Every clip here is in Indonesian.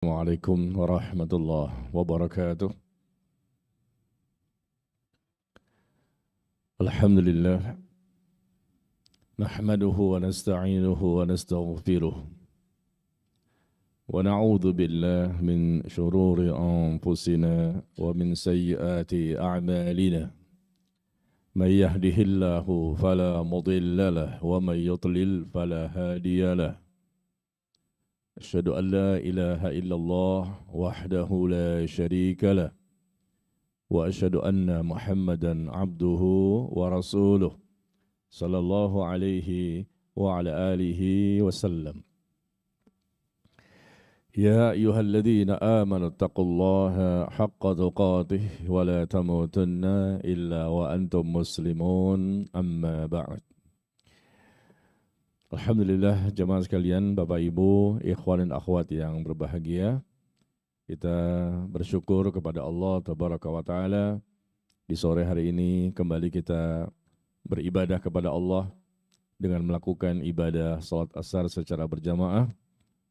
Assalamualaikum warahmatullahi wabarakatuh. Alhamdulillah, nahmaduhu wa nasta'inuhu wa nastaghfiruh. Wa na'udzu billah min shururi anfusina wa min sayyiati a'malina. Man yahdihillahu fala mudilla lahu wa man yudlil fala hadiya lahu. Asyhadu an la ilaha illallah wahdahu la syarika lah. Wa asyhadu anna Muhammadan abduhu wa rasuluh sallallahu alaihi wa ala alihi wasallam. Ya ayyuhalladzina amanu taqullaha haqqa tuqatih wa la tamutunna illa wa antum muslimun amma ba'd. Alhamdulillah jemaah sekalian, Bapak Ibu, ikhwan dan akhwat yang berbahagia. Kita bersyukur kepada Allah Tabaraka wa Ta'ala. Di sore hari ini kembali kita beribadah kepada Allah dengan melakukan ibadah salat asar secara berjamaah.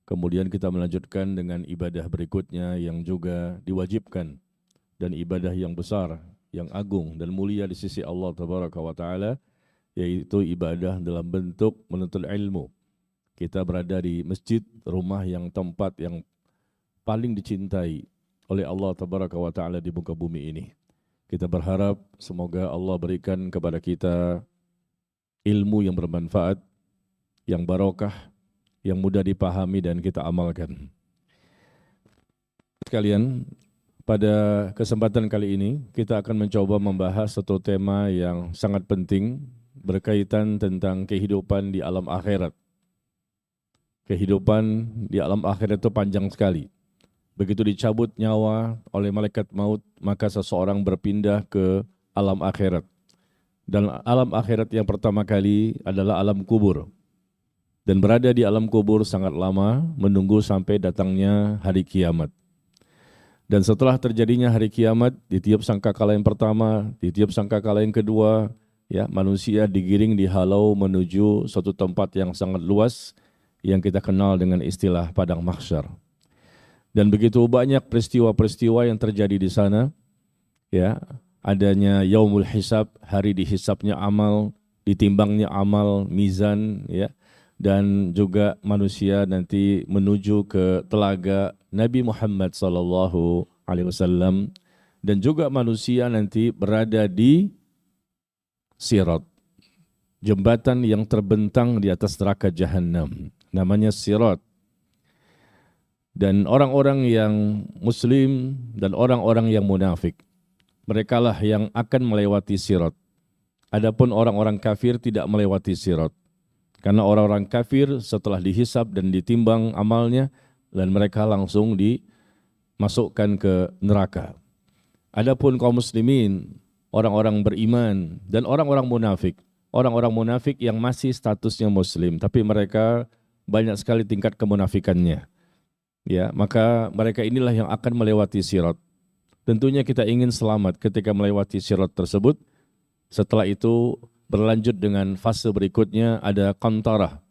Kemudian kita melanjutkan dengan ibadah berikutnya yang juga diwajibkan. Dan ibadah yang besar, yang agung dan mulia di sisi Allah Tabaraka wa Ta'ala, yaitu ibadah dalam bentuk menuntut ilmu. Kita berada di masjid, rumah yang tempat yang paling dicintai oleh Allah Tabaraka wa Ta'ala di muka bumi ini. Kita berharap semoga Allah berikan kepada kita ilmu yang bermanfaat, yang barokah, yang mudah dipahami dan kita amalkan. Sekalian, pada kesempatan kali ini kita akan mencoba membahas satu tema yang sangat penting berkaitan tentang kehidupan di alam akhirat. Kehidupan di alam akhirat itu panjang sekali. Begitu dicabut nyawa oleh malaikat maut, maka seseorang berpindah ke alam akhirat. Dan alam akhirat yang pertama kali adalah alam kubur. Dan berada di alam kubur sangat lama, menunggu sampai datangnya hari kiamat. Dan setelah terjadinya hari kiamat, di tiap sangkakala yang pertama, di tiap sangkakala yang kedua, ya, manusia digiring dihalau menuju suatu tempat yang sangat luas, yang kita kenal dengan istilah padang mahsyar. Dan begitu banyak peristiwa-peristiwa yang terjadi di sana, ya, adanya yaumul hisab, hari dihisabnya amal, ditimbangnya amal, mizan, ya, dan juga manusia nanti menuju ke telaga Nabi Muhammad sallallahu alaihi wasallam, dan juga manusia nanti berada di Sirat, jembatan yang terbentang di atas neraka Jahannam, namanya Sirat. Dan orang-orang yang muslim dan orang-orang yang munafik, merekalah yang akan melewati Sirat. Adapun orang-orang kafir tidak melewati Sirat. Karena orang-orang kafir setelah dihisab dan ditimbang amalnya, dan mereka langsung dimasukkan ke neraka. Adapun kaum muslimin, orang-orang beriman dan orang-orang munafik yang masih statusnya muslim, tapi mereka banyak sekali tingkat kemunafikannya. Ya, maka mereka inilah yang akan melewati sirat. Tentunya kita ingin selamat ketika melewati sirat tersebut. Setelah itu berlanjut dengan fase berikutnya, ada qantarah.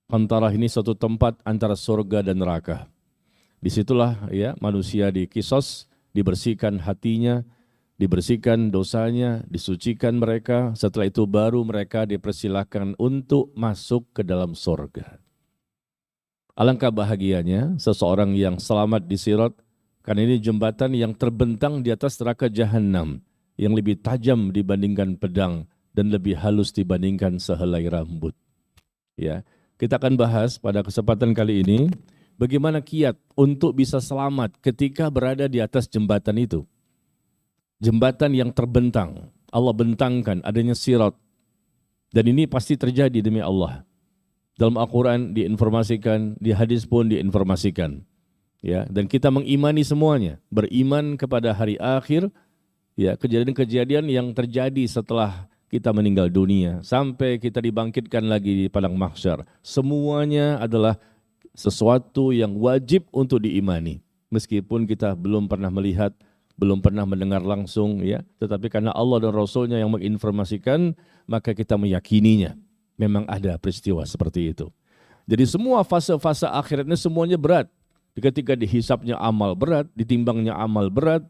Qantarah ini suatu tempat antara surga dan neraka. Disitulah ya manusia dikisos, dibersihkan hatinya, dibersihkan dosanya, disucikan mereka. Setelah itu baru mereka dipersilakan untuk masuk ke dalam surga. Alangkah bahagianya seseorang yang selamat di Sirat, karena ini jembatan yang terbentang di atas neraka Jahannam, yang lebih tajam dibandingkan pedang dan lebih halus dibandingkan sehelai rambut. Ya, kita akan bahas pada kesempatan kali ini bagaimana kiat untuk bisa selamat ketika berada di atas jembatan itu. Jembatan yang terbentang, Allah bentangkan adanya Sirat. Dan ini pasti terjadi demi Allah. Dalam Al-Quran diinformasikan, di hadis pun diinformasikan. Ya, dan kita mengimani semuanya, beriman kepada hari akhir, ya, kejadian-kejadian yang terjadi setelah kita meninggal dunia, sampai kita dibangkitkan lagi di padang mahsyar. Semuanya adalah sesuatu yang wajib untuk diimani. Meskipun kita belum pernah melihat, belum pernah mendengar langsung, ya, tetapi karena Allah dan Rasulnya yang menginformasikan, maka kita meyakininya. Memang ada peristiwa seperti itu. Jadi semua fase-fase akhiratnya semuanya berat. ketika dihisapnya amal berat, ditimbangnya amal berat,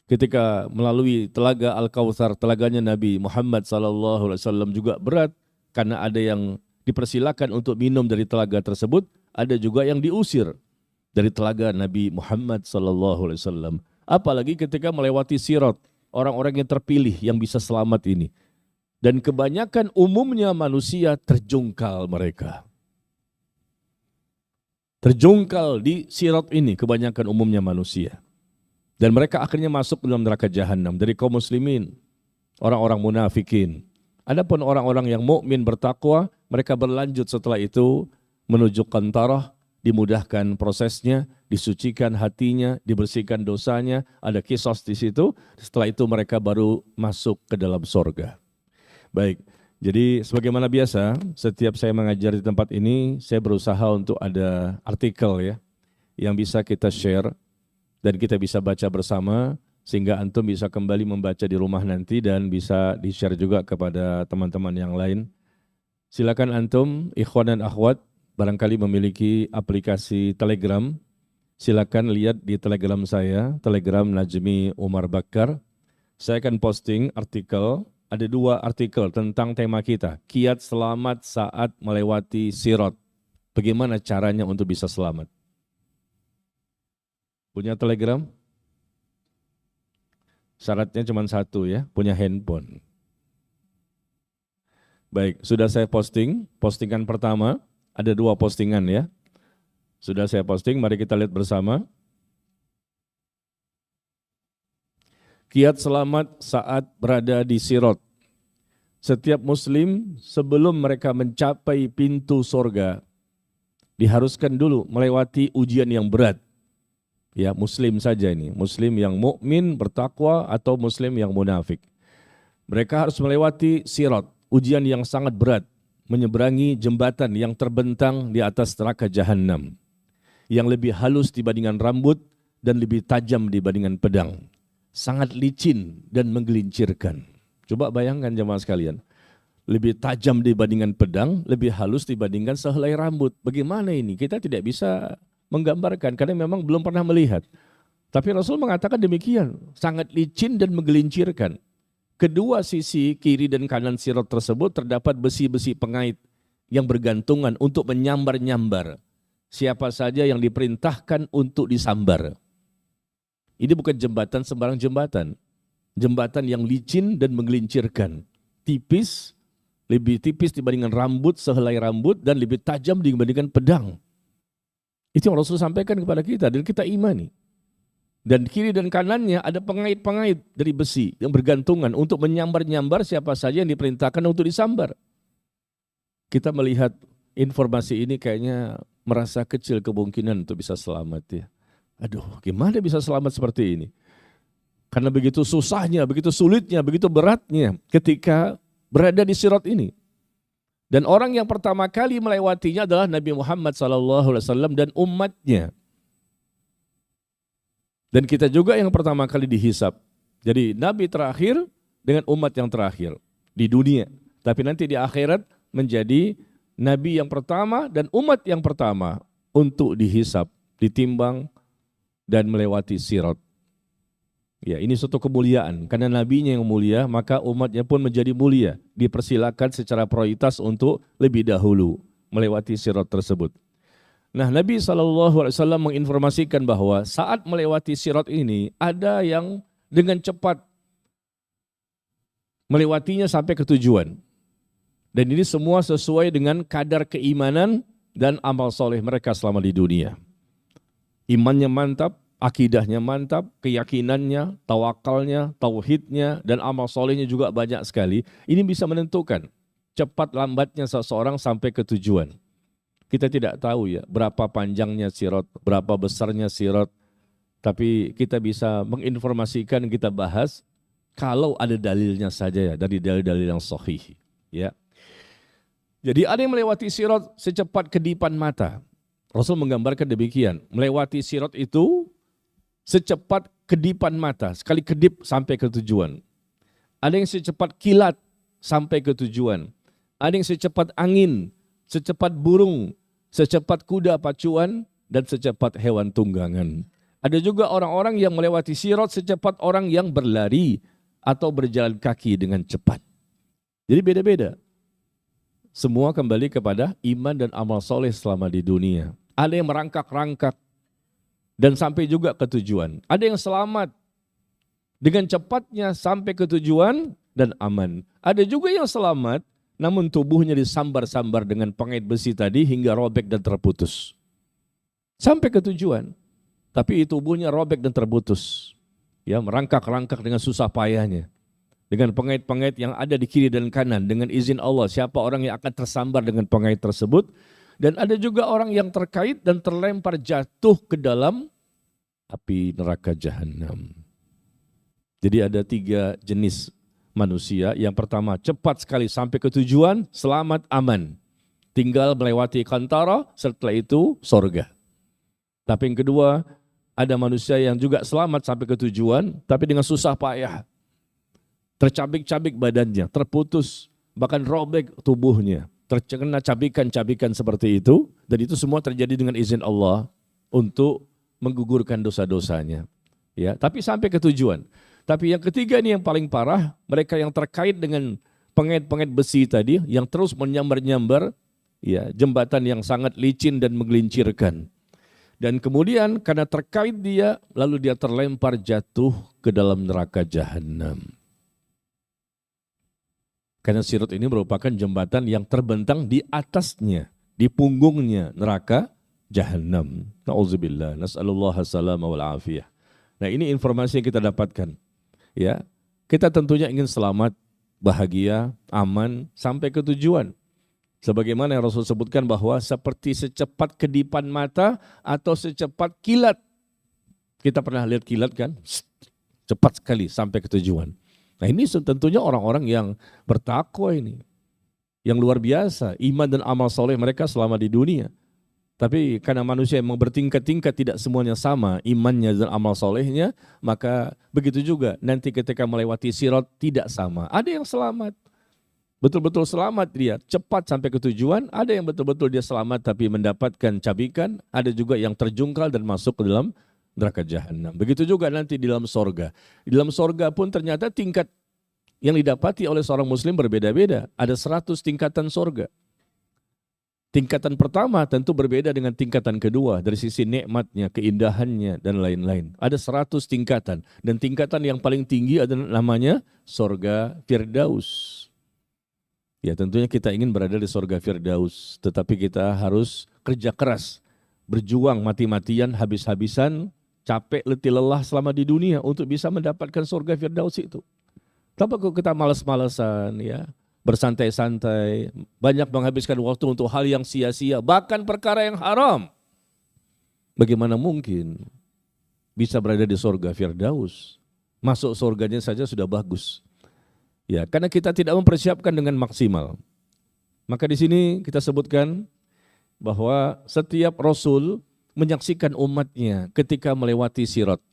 ketika melalui telaga Al-Kautsar, telaganya Nabi Muhammad SAW juga berat, karena ada yang dipersilakan untuk minum dari telaga tersebut, ada juga yang diusir dari telaga Nabi Muhammad SAW. Apalagi ketika melewati Sirat, orang-orang yang terpilih yang bisa selamat ini. Dan kebanyakan umumnya manusia terjungkal mereka. Terjungkal di Sirat ini kebanyakan umumnya manusia. Dan mereka akhirnya masuk dalam neraka jahanam dari kaum muslimin, orang-orang munafikin. Adapun orang-orang yang mukmin bertakwa, mereka berlanjut setelah itu menuju qantarah, dimudahkan prosesnya, disucikan hatinya, dibersihkan dosanya, ada kisos di situ. Setelah itu mereka baru masuk ke dalam surga. Baik, jadi sebagaimana biasa, setiap saya mengajar di tempat ini, saya berusaha untuk ada artikel ya, yang bisa kita share dan kita bisa baca bersama, sehingga antum bisa kembali membaca di rumah nanti dan bisa di-share juga kepada teman-teman yang lain. Silakan antum, ikhwan dan akhwat, barangkali memiliki aplikasi Telegram, silakan lihat di Telegram saya, Telegram Najmi Umar Bakar. Saya akan posting artikel, ada 2 artikel tentang tema kita, kiat selamat saat melewati Sirat. Bagaimana caranya untuk bisa selamat? Punya Telegram? Syaratnya cuma 1 ya, punya handphone. Baik, sudah saya posting, postingan pertama, ada 2 postingan ya. Sudah saya posting, mari kita lihat bersama. Kiat selamat saat berada di Sirat. Setiap muslim sebelum mereka mencapai pintu surga, diharuskan dulu melewati ujian yang berat. Ya, muslim saja ini, muslim yang mukmin bertakwa atau muslim yang munafik. Mereka harus melewati Sirat, ujian yang sangat berat, menyeberangi jembatan yang terbentang di atas neraka jahanam, yang lebih halus dibandingkan rambut dan lebih tajam dibandingkan pedang. Sangat licin dan menggelincirkan. Coba bayangkan jemaah sekalian, lebih tajam dibandingkan pedang, lebih halus dibandingkan sehelai rambut. Bagaimana ini? Kita tidak bisa menggambarkan karena memang belum pernah melihat. Tapi Rasul mengatakan demikian, sangat licin dan menggelincirkan. Kedua sisi kiri dan kanan Sirat tersebut terdapat besi-besi pengait yang bergantungan untuk menyambar-nyambar siapa saja yang diperintahkan untuk disambar. Ini bukan jembatan sembarang jembatan. Jembatan yang licin dan menggelincirkan. Tipis, lebih tipis dibandingkan rambut, sehelai rambut, dan lebih tajam dibandingkan pedang. Itu yang Rasul sampaikan kepada kita dan kita imani. Dan kiri dan kanannya ada pengait-pengait dari besi yang bergantungan untuk menyambar-nyambar siapa saja yang diperintahkan untuk disambar. Kita melihat informasi ini kayaknya merasa kecil kemungkinan untuk bisa selamat ya. Aduh, gimana bisa selamat seperti ini? Karena begitu susahnya, begitu sulitnya, begitu beratnya ketika berada di Sirat ini. Dan orang yang pertama kali melewatinya adalah Nabi Muhammad SAW dan umatnya. Dan kita juga yang pertama kali dihisap. Jadi Nabi terakhir dengan umat yang terakhir di dunia. Tapi nanti di akhirat menjadi Nabi yang pertama dan umat yang pertama untuk dihisap, ditimbang, dan melewati Sirat. Ya, ini suatu kemuliaan. Karena nabinya yang mulia, maka umatnya pun menjadi mulia. Dipersilakan secara prioritas untuk lebih dahulu melewati Sirat tersebut. Nah, Nabi SAW menginformasikan bahwa saat melewati Sirat ini, ada yang dengan cepat melewatinya sampai ke tujuan. Dan ini semua sesuai dengan kadar keimanan dan amal soleh mereka selama di dunia. Imannya mantap, akidahnya mantap, keyakinannya, tawakalnya, tauhidnya, dan amal solehnya juga banyak sekali. Ini bisa menentukan cepat lambatnya seseorang sampai ke tujuan. Kita tidak tahu ya berapa panjangnya Sirat, berapa besarnya Sirat, tapi kita bisa menginformasikan, kita bahas kalau ada dalilnya saja ya, dari dalil-dalil yang sahih. Ya. Jadi ada yang melewati Sirat secepat kedipan mata. Rasul menggambarkan demikian, melewati Sirat itu secepat kedipan mata, sekali kedip sampai ke tujuan. Ada yang secepat kilat sampai ke tujuan. Ada yang secepat angin, secepat burung, secepat kuda pacuan, dan secepat hewan tunggangan. Ada juga orang-orang yang melewati sirat secepat orang yang berlari atau berjalan kaki dengan cepat. Jadi beda-beda. Semua kembali kepada iman dan amal soleh selama di dunia. Ada yang merangkak-rangkak dan sampai juga ke tujuan. Ada yang selamat dengan cepatnya sampai ke tujuan dan aman. Ada juga yang selamat namun tubuhnya disambar-sambar dengan pengait besi tadi hingga robek dan terputus. Sampai ke tujuan, tapi tubuhnya robek dan terputus. Ya, merangkak-rangkak dengan susah payahnya. Dengan pengait-pengait yang ada di kiri dan kanan. Dengan izin Allah, siapa orang yang akan tersambar dengan pengait tersebut. Dan ada juga orang yang terkait dan terlempar jatuh ke dalam api neraka jahanam. Jadi ada 3 jenis manusia. Yang pertama, cepat sekali sampai ke tujuan, selamat, aman. Tinggal melewati kantara, setelah itu sorga. Tapi yang kedua, ada manusia yang juga selamat sampai ke tujuan, tapi dengan susah payah. Tercabik-cabik badannya, terputus, bahkan robek tubuhnya. Terkena cabikan-cabikan seperti itu, dan itu semua terjadi dengan izin Allah untuk menggugurkan dosa-dosanya. Ya, tapi sampai ke tujuan. Tapi yang ketiga ini yang paling parah, mereka yang terkait dengan pengait-pengait besi tadi, yang terus menyambar-nyambar, ya, jembatan yang sangat licin dan menggelincirkan. Dan kemudian karena terkait dia, lalu dia terlempar jatuh ke dalam neraka jahanam. Karena sirat ini merupakan jembatan yang terbentang di atasnya, di punggungnya neraka jahanam. Na'udzubillah, nas'alullah as-salama wal afiyah. Nah, ini informasi yang kita dapatkan. Ya, kita tentunya ingin selamat, bahagia, aman sampai ke tujuan. Sebagaimana yang Rasul sebutkan bahwa seperti secepat kedipan mata atau secepat kilat. Kita pernah lihat kilat kan? Cepat sekali sampai ke tujuan. Nah, ini tentunya orang-orang yang bertakwa ini. Yang luar biasa, iman dan amal soleh mereka selama di dunia. Tapi karena manusia yang bertingkat-tingkat tidak semuanya sama imannya dan amal solehnya, maka begitu juga nanti ketika melewati sirat tidak sama. Ada yang selamat. Betul-betul selamat dia, cepat sampai ke tujuan. Ada yang betul-betul dia selamat tapi mendapatkan cabikan. Ada juga yang terjungkal dan masuk ke dalam neraka jahanam. Begitu juga nanti di dalam sorga. Di dalam sorga pun ternyata tingkat yang didapati oleh seorang muslim berbeda-beda. Ada 100 tingkatan sorga. Tingkatan pertama tentu berbeda dengan tingkatan kedua. Dari sisi nikmatnya, keindahannya, dan lain-lain. Ada 100 tingkatan. Dan tingkatan yang paling tinggi adalah namanya sorga Firdaus. Ya, tentunya kita ingin berada di sorga Firdaus, tetapi kita harus kerja keras, berjuang mati-matian, habis-habisan, capek, letih, lelah selama di dunia untuk bisa mendapatkan sorga Firdaus itu. Tapi kalau kita malas-malasan, ya, bersantai-santai, banyak menghabiskan waktu untuk hal yang sia-sia, bahkan perkara yang haram, bagaimana mungkin bisa berada di sorga Firdaus? Masuk sorganya saja sudah bagus. Ya, karena kita tidak mempersiapkan dengan maksimal. Maka di sini kita sebutkan bahwa setiap rasul menyaksikan umatnya ketika melewati sirat.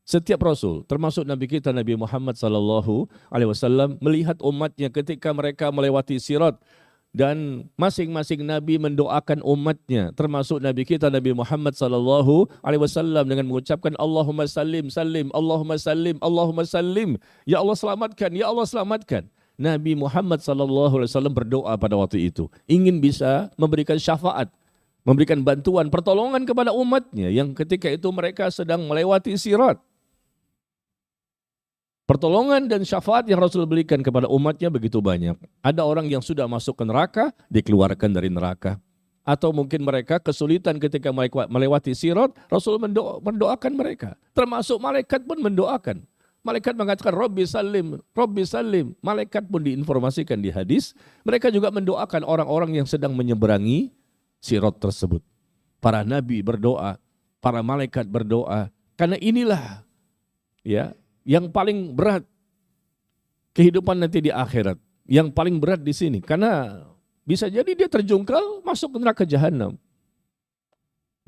Setiap rasul, termasuk Nabi kita Nabi Muhammad SAW melihat umatnya ketika mereka melewati sirat. Dan masing-masing Nabi mendoakan umatnya, termasuk Nabi kita Nabi Muhammad SAW dengan mengucapkan Allahumma sallim, sallim, Allahumma sallim, Allahumma sallim. Ya Allah selamatkan, ya Allah selamatkan. Nabi Muhammad SAW berdoa pada waktu itu, ingin bisa memberikan syafaat, memberikan bantuan, pertolongan kepada umatnya yang ketika itu mereka sedang melewati sirat. Pertolongan dan syafaat yang Rasul berikan kepada umatnya begitu banyak. Ada orang yang sudah masuk ke neraka, dikeluarkan dari neraka. Atau mungkin mereka kesulitan ketika melewati sirat, Rasul mendoakan mereka. Termasuk malaikat pun mendoakan. Malaikat mengatakan, Rabbi salim, Rabbi salim. Malaikat pun diinformasikan di hadis. Mereka juga mendoakan orang-orang yang sedang menyeberangi sirat tersebut. Para nabi berdoa, para malaikat berdoa. Karena inilah, ya, yang paling berat kehidupan nanti di akhirat, yang paling berat di sini, karena bisa jadi dia terjungkal masuk ke neraka jahanam.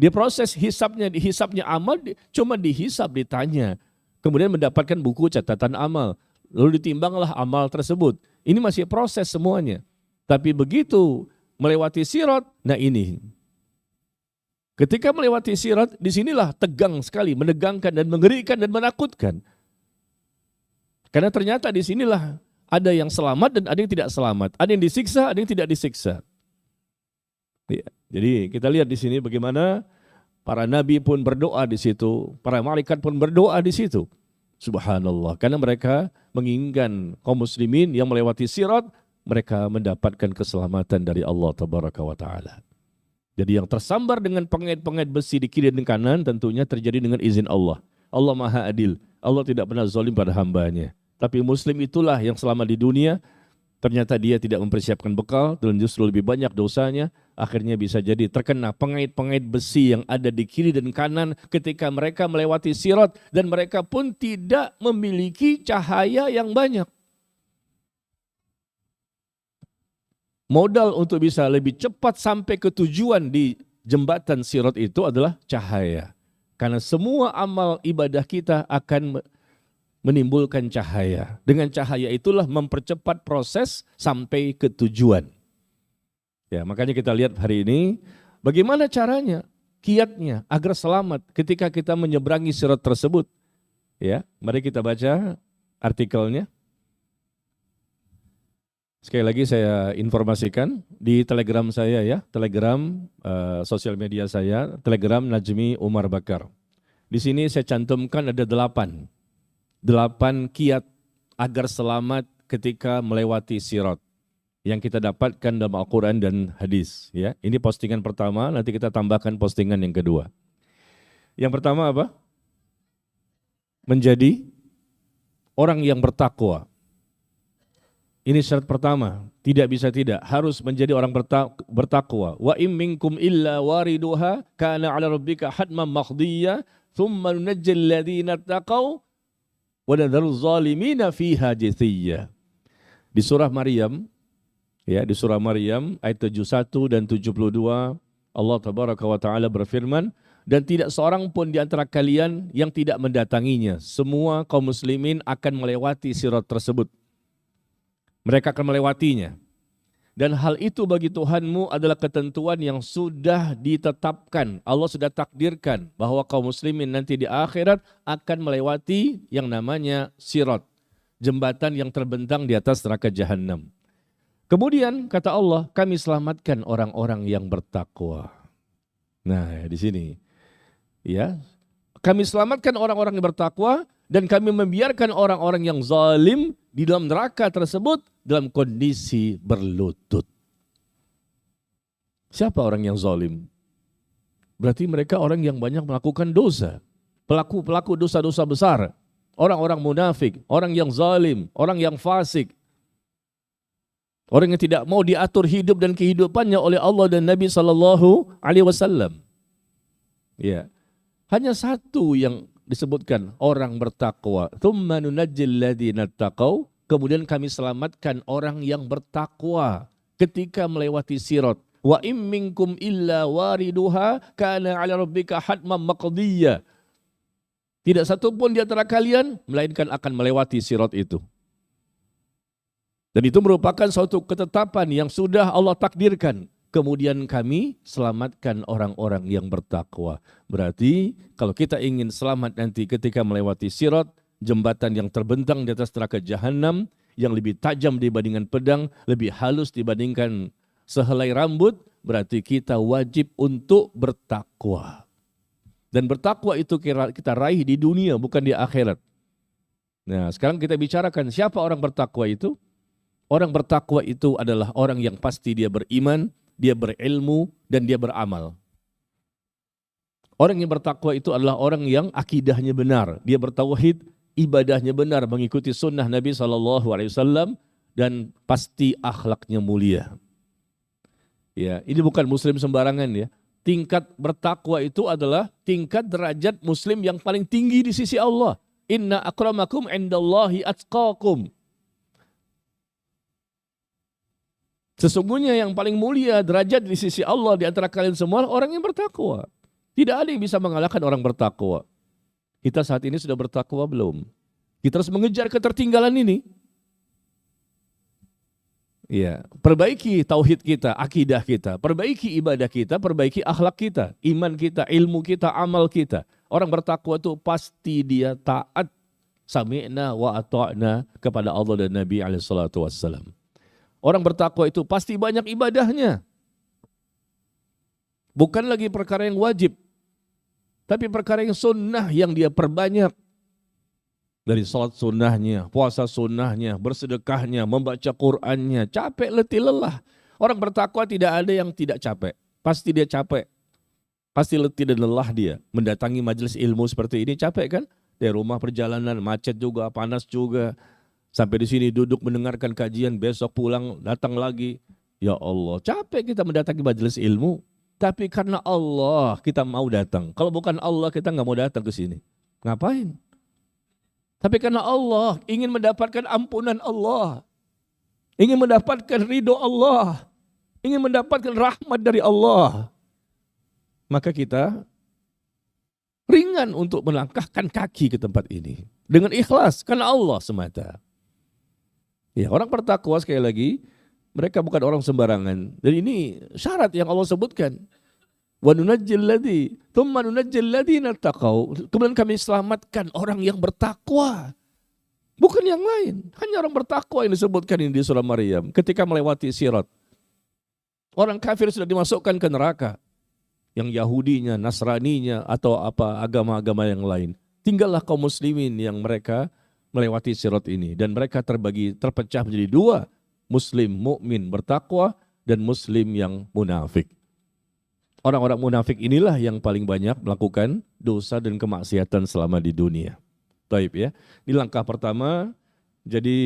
Dia proses hisapnya amal, cuma dihisap, ditanya, kemudian mendapatkan buku catatan amal, lalu ditimbanglah amal tersebut. Ini masih proses semuanya. Tapi begitu melewati sirat, nah ini Ketika melewati sirat, disinilah tegang sekali, menegangkan dan mengerikan dan menakutkan. Karena ternyata disinilah ada yang selamat dan ada yang tidak selamat. Ada yang disiksa, ada yang tidak disiksa. Ya, jadi kita lihat di sini bagaimana para nabi pun berdoa di situ, para malaikat pun berdoa di situ. Subhanallah, karena mereka menginginkan kaum muslimin yang melewati sirat, mereka mendapatkan keselamatan dari Allah Tabaraka wa Ta'ala. Jadi yang tersambar dengan pengait-pengait besi di kiri dan kanan tentunya terjadi dengan izin Allah. Allah Maha Adil. Allah tidak pernah zalim pada hambanya. Tapi muslim itulah yang selama di dunia ternyata dia tidak mempersiapkan bekal dan justru lebih banyak dosanya. Akhirnya bisa jadi terkena pengait-pengait besi yang ada di kiri dan kanan ketika mereka melewati sirat. Dan mereka pun tidak memiliki cahaya yang banyak. Modal untuk bisa lebih cepat sampai ke tujuan di jembatan sirat itu adalah cahaya. Karena semua amal ibadah kita akan menimbulkan cahaya. Dengan cahaya itulah mempercepat proses sampai ke tujuan. Ya, makanya kita lihat hari ini bagaimana caranya, kiatnya agar selamat ketika kita menyeberangi sirat tersebut. Ya, mari kita baca artikelnya. Sekali lagi saya informasikan di Telegram saya ya, Telegram sosial media saya, Telegram Najmi Umar Bakar. Di sini saya cantumkan ada 8 kiat agar selamat ketika melewati sirat yang kita dapatkan dalam Al-Quran dan hadis. Ya, ini postingan pertama, nanti kita tambahkan postingan yang kedua. Yang pertama apa? Menjadi orang yang bertakwa. Ini syarat pertama, tidak bisa tidak, harus menjadi orang bertakwa. Wa im minkum illa wariduha kana 'ala rabbika hatman maqdiyya thumma nunajjil ladzina taqaw wa nadharuz zalimina fiha jithiyya. Di surah Maryam, ya, di surah Maryam ayat 71 dan 72 Allah Tabaraka wa Ta'ala berfirman, dan tidak seorang pun di antara kalian yang tidak mendatanginya. Semua kaum muslimin akan melewati sirat tersebut. Mereka akan melewatinya. Dan hal itu bagi Tuhanmu adalah ketentuan yang sudah ditetapkan. Allah sudah takdirkan bahwa kaum muslimin nanti di akhirat akan melewati yang namanya sirat. Jembatan yang terbentang di atas neraka jahanam. Kemudian kata Allah, kami selamatkan orang-orang yang bertakwa. Nah, di sini. Ya, kami selamatkan orang-orang yang bertakwa dan kami membiarkan orang-orang yang zalim di dalam neraka tersebut dalam kondisi berlutut. Siapa orang yang zalim? Berarti mereka orang yang banyak melakukan dosa. Pelaku-pelaku dosa-dosa besar. Orang-orang munafik, orang yang zalim, orang yang fasik. Orang yang tidak mau diatur hidup dan kehidupannya oleh Allah dan Nabi SAW. Ya. Hanya satu yang disebutkan, orang bertakwa. Tsumma nunajjil ladzina taqaw. Kemudian kami selamatkan orang yang bertakwa ketika melewati sirat. Wa im minkum illa wariduha kana 'ala rabbika hatman maqdiyya. Tidak satu pun di antara kalian melainkan akan melewati sirat itu. Dan itu merupakan suatu ketetapan yang sudah Allah takdirkan. Kemudian kami selamatkan orang-orang yang bertakwa. Berarti kalau kita ingin selamat nanti ketika melewati sirat, jembatan yang terbentang di atas neraka jahanam, yang lebih tajam dibandingkan pedang, lebih halus dibandingkan sehelai rambut, berarti kita wajib untuk bertakwa. Dan bertakwa itu kita raih di dunia, bukan di akhirat. Nah, sekarang kita bicarakan siapa orang bertakwa itu? Orang bertakwa itu adalah orang yang pasti dia beriman, dia berilmu, dan dia beramal. Orang yang bertakwa itu adalah orang yang akidahnya benar, dia bertauhid, ibadahnya benar, mengikuti sunnah Nabi SAW, dan pasti akhlaknya mulia. Ya, ini bukan muslim sembarangan ya. Tingkat bertakwa itu adalah tingkat derajat muslim yang paling tinggi di sisi Allah. Inna akramakum indallahi atqakum. Sesungguhnya yang paling mulia derajat di sisi Allah di antara kalian semua orang yang bertakwa. Tidak ada yang bisa mengalahkan orang bertakwa. Kita saat ini sudah bertakwa belum? Kita harus mengejar ketertinggalan ini. Ya, perbaiki tauhid kita, akidah kita, perbaiki ibadah kita, perbaiki akhlak kita, iman kita, ilmu kita, amal kita. Orang bertakwa itu pasti dia taat, sami'na wa ata'na kepada Allah dan Nabi SAW. Orang bertakwa itu pasti banyak ibadahnya. Bukan lagi perkara yang wajib, tapi perkara yang sunnah yang dia perbanyak. Dari salat sunnahnya, puasa sunnahnya, bersedekahnya, membaca Qur'annya, capek, letih, lelah. Orang bertakwa tidak ada yang tidak capek. Pasti dia capek. Pasti letih dan lelah dia. Mendatangi majelis ilmu seperti ini capek kan? Dari rumah perjalanan, macet juga, panas juga. Sampai di sini duduk mendengarkan kajian, besok pulang, datang lagi. Ya Allah, capek kita mendatangi majelis ilmu. Tapi karena Allah kita mau datang. Kalau bukan Allah kita nggak mau datang ke sini. Ngapain? Tapi karena Allah ingin mendapatkan ampunan Allah, ingin mendapatkan ridho Allah, ingin mendapatkan rahmat dari Allah, maka kita ringan untuk melangkahkan kaki ke tempat ini dengan ikhlas karena Allah semata. Ya, orang bertakwa sekali lagi, mereka bukan orang sembarangan. Dan ini syarat yang Allah sebutkan. Wa nunajjil ladzi thumma nunajjil ladzina taqau. Kemudian kami selamatkan orang yang bertakwa. Bukan yang lain, hanya orang bertakwa yang disebutkan ini di surah Maryam ketika melewati sirat. Orang kafir sudah dimasukkan ke neraka. Yang Yahudinya, Nasraninya atau apa agama-agama yang lain. Tinggallah kaum muslimin yang mereka melewati sirat ini dan mereka terpecah menjadi dua, muslim mukmin bertakwa dan muslim yang munafik. Orang-orang munafik inilah yang paling banyak melakukan dosa dan kemaksiatan selama di dunia. Taib ya. Di langkah pertama, jadi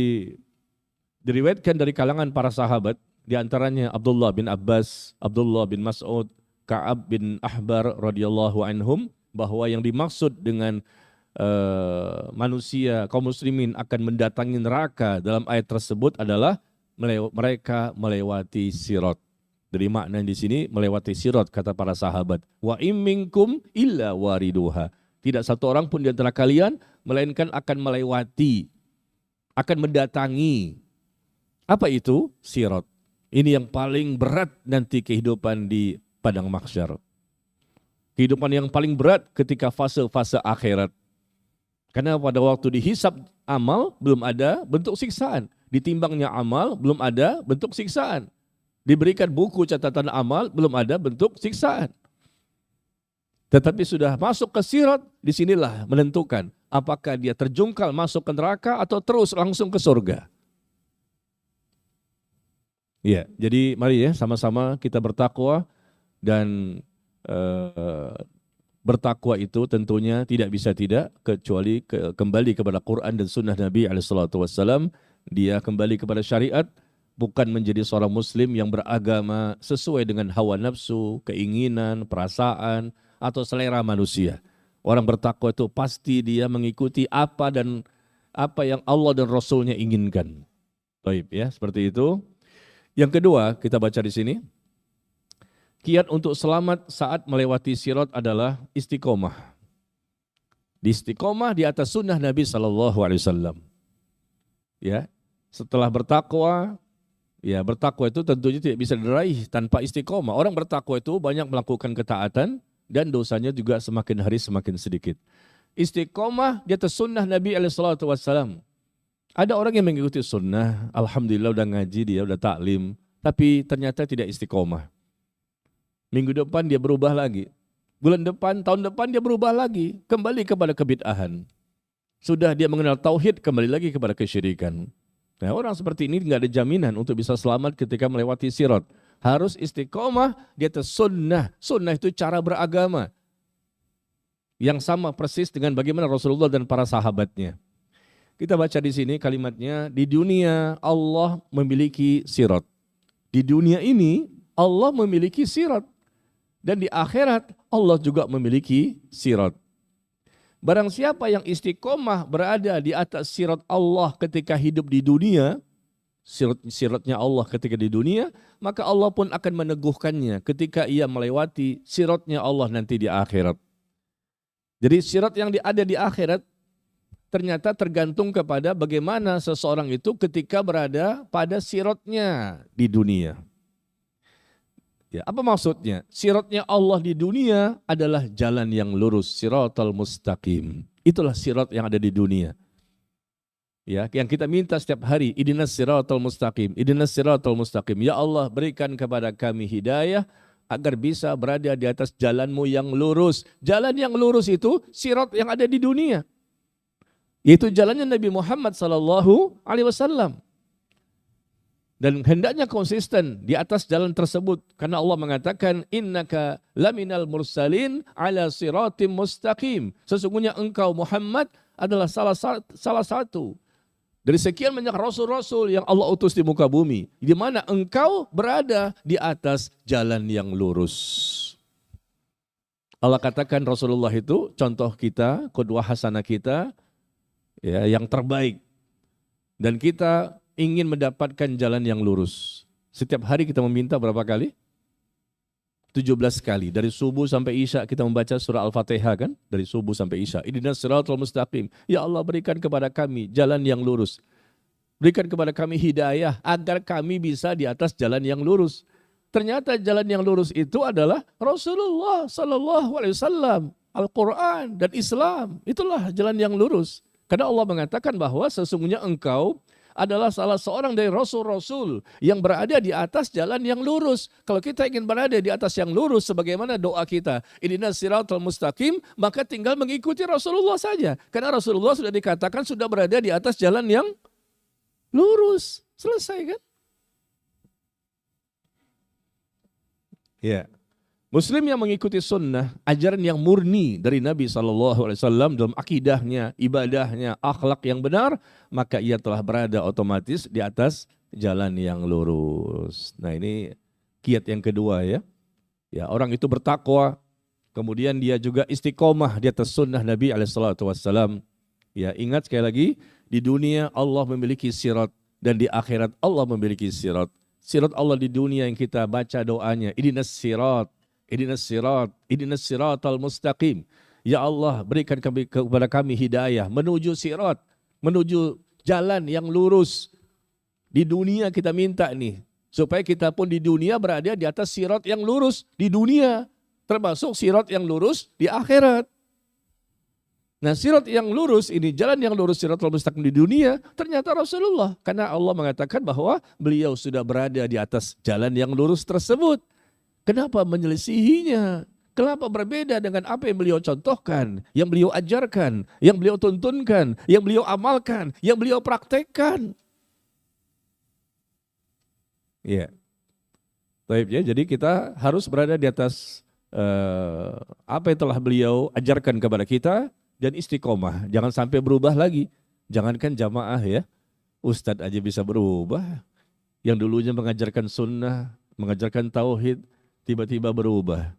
diriwayatkan dari kalangan para sahabat, di antaranya Abdullah bin Abbas, Abdullah bin Mas'ud, Ka'ab bin Ahbar radhiyallahu anhum, bahwa yang dimaksud dengan manusia kaum muslimin akan mendatangi neraka dalam ayat tersebut adalah mereka melewati sirat. Dari makna di sini melewati sirat kata para sahabat. Wa imminkum illa wariduha. Tidak satu orang pun di antara kalian melainkan akan melewati, akan mendatangi. Apa itu? Sirat. Ini yang paling berat nanti kehidupan di padang mahsyar. Kehidupan yang paling berat ketika fase-fase akhirat. Karena pada waktu dihisab amal belum ada bentuk siksaan. Ditimbangnya amal belum ada bentuk siksaan. Diberikan buku catatan amal, belum ada bentuk siksaan. Tetapi sudah masuk ke sirat, disinilah menentukan apakah dia terjungkal masuk ke neraka atau terus langsung ke surga. Ya, jadi mari ya sama-sama kita bertakwa dan bertakwa itu tentunya tidak bisa tidak kecuali kembali kepada Quran dan Sunnah Nabi SAW. Dia kembali kepada syariat. Bukan menjadi seorang muslim yang beragama sesuai dengan hawa nafsu, keinginan, perasaan, atau selera manusia. Orang bertakwa itu pasti dia mengikuti apa yang Allah dan Rasulnya inginkan. Baik ya, seperti itu. Yang kedua, kita baca di sini. Kiat untuk selamat saat melewati sirat adalah istiqomah. Di istiqomah di atas sunnah Nabi SAW. Ya, setelah bertakwa, ya, bertakwa itu tentunya tidak bisa diraih tanpa istiqomah. Orang bertakwa itu banyak melakukan ketaatan dan dosanya juga semakin hari semakin sedikit. Istiqomah di atas sunnah Nabi SAW. Ada orang yang mengikuti sunnah, alhamdulillah udah ngaji dia, udah taklim, tapi ternyata tidak istiqomah. Minggu depan dia berubah lagi. Bulan depan, tahun depan dia berubah lagi, kembali kepada kebid'ahan. Sudah dia mengenal tauhid, kembali lagi kepada kesyirikan. Nah, orang seperti ini tidak ada jaminan untuk bisa selamat ketika melewati sirat. Harus istiqomah di atas sunnah. Sunnah itu cara beragama. Yang sama persis dengan bagaimana Rasulullah dan para sahabatnya. Kita baca di sini kalimatnya, di dunia Allah memiliki sirat. Di dunia ini Allah memiliki sirat. Dan di akhirat Allah juga memiliki sirat. Barang siapa yang istiqomah berada di atas sirat Allah ketika hidup di dunia, siratnya Allah ketika di dunia, maka Allah pun akan meneguhkannya ketika ia melewati siratnya Allah nanti di akhirat. Jadi sirat yang ada di akhirat ternyata tergantung kepada bagaimana seseorang itu ketika berada pada sirotnya di dunia. Ya, apa maksudnya? Sirotnya Allah di dunia adalah jalan yang lurus, siratal mustaqim. Itulah sirot yang ada di dunia. Ya, yang kita minta setiap hari, ihdinas siratal mustaqim, ihdinas siratal mustaqim. Ya Allah, berikan kepada kami hidayah agar bisa berada di atas jalanmu yang lurus. Jalan yang lurus itu sirot yang ada di dunia. Yaitu jalannya Nabi Muhammad SAW. Dan hendaknya konsisten di atas jalan tersebut. Karena Allah mengatakan, innaka laminal mursalin ala siratim mustaqim. Sesungguhnya engkau Muhammad adalah salah satu dari sekian banyak rasul-rasul yang Allah utus di muka bumi. Di mana engkau berada di atas jalan yang lurus. Allah katakan Rasulullah itu contoh kita, qudwah hasanah kita, ya, yang terbaik. Dan kita ingin mendapatkan jalan yang lurus. Setiap hari kita meminta berapa kali? 17 kali. Dari subuh sampai isya kita membaca surah Al-Fatihah kan? Dari subuh sampai isya. Ihdinas siratal mustaqim. Ya Allah, berikan kepada kami jalan yang lurus. Berikan kepada kami hidayah agar kami bisa di atas jalan yang lurus. Ternyata jalan yang lurus itu adalah Rasulullah SAW, Al-Quran dan Islam. Itulah jalan yang lurus. Karena Allah mengatakan bahwa sesungguhnya engkau adalah salah seorang dari rasul-rasul yang berada di atas jalan yang lurus. Kalau kita ingin berada di atas yang lurus sebagaimana doa kita, ihdinas siratal mustaqim, maka tinggal mengikuti Rasulullah saja. Karena Rasulullah sudah dikatakan sudah berada di atas jalan yang lurus. Selesai kan? Ya. Muslim yang mengikuti sunnah, ajaran yang murni dari Nabi SAW dalam akidahnya, ibadahnya, akhlak yang benar, maka ia telah berada otomatis di atas jalan yang lurus. Nah ini kiat yang kedua ya. Ya, orang itu bertakwa, kemudian dia juga istiqomah di atas sunnah Nabi SAW. Ya, ingat sekali lagi, di dunia Allah memiliki sirat dan di akhirat Allah memiliki sirat. Sirat Allah di dunia yang kita baca doanya, ihdinas sirat. Ihdinas siratal mustaqim. Ya Allah, berikan kepada kami hidayah menuju sirat, menuju jalan yang lurus. Di dunia kita minta nih, supaya kita pun di dunia berada di atas sirat yang lurus di dunia, termasuk sirat yang lurus di akhirat. Nah, sirat yang lurus ini, jalan yang lurus siratal mustaqim di dunia, ternyata Rasulullah. Karena Allah mengatakan bahwa beliau sudah berada di atas jalan yang lurus tersebut. Kenapa menyelisihinya? Kenapa berbeda dengan apa yang beliau contohkan, yang beliau ajarkan, yang beliau tuntunkan, yang beliau amalkan, yang beliau praktekkan? Ya, baik ya. Jadi kita harus berada di atas apa yang telah beliau ajarkan kepada kita dan istiqomah. Jangan sampai berubah lagi. Jangankan jamaah ya, ustadz aja bisa berubah. Yang dulunya mengajarkan sunnah, mengajarkan tauhid, tiba-tiba berubah.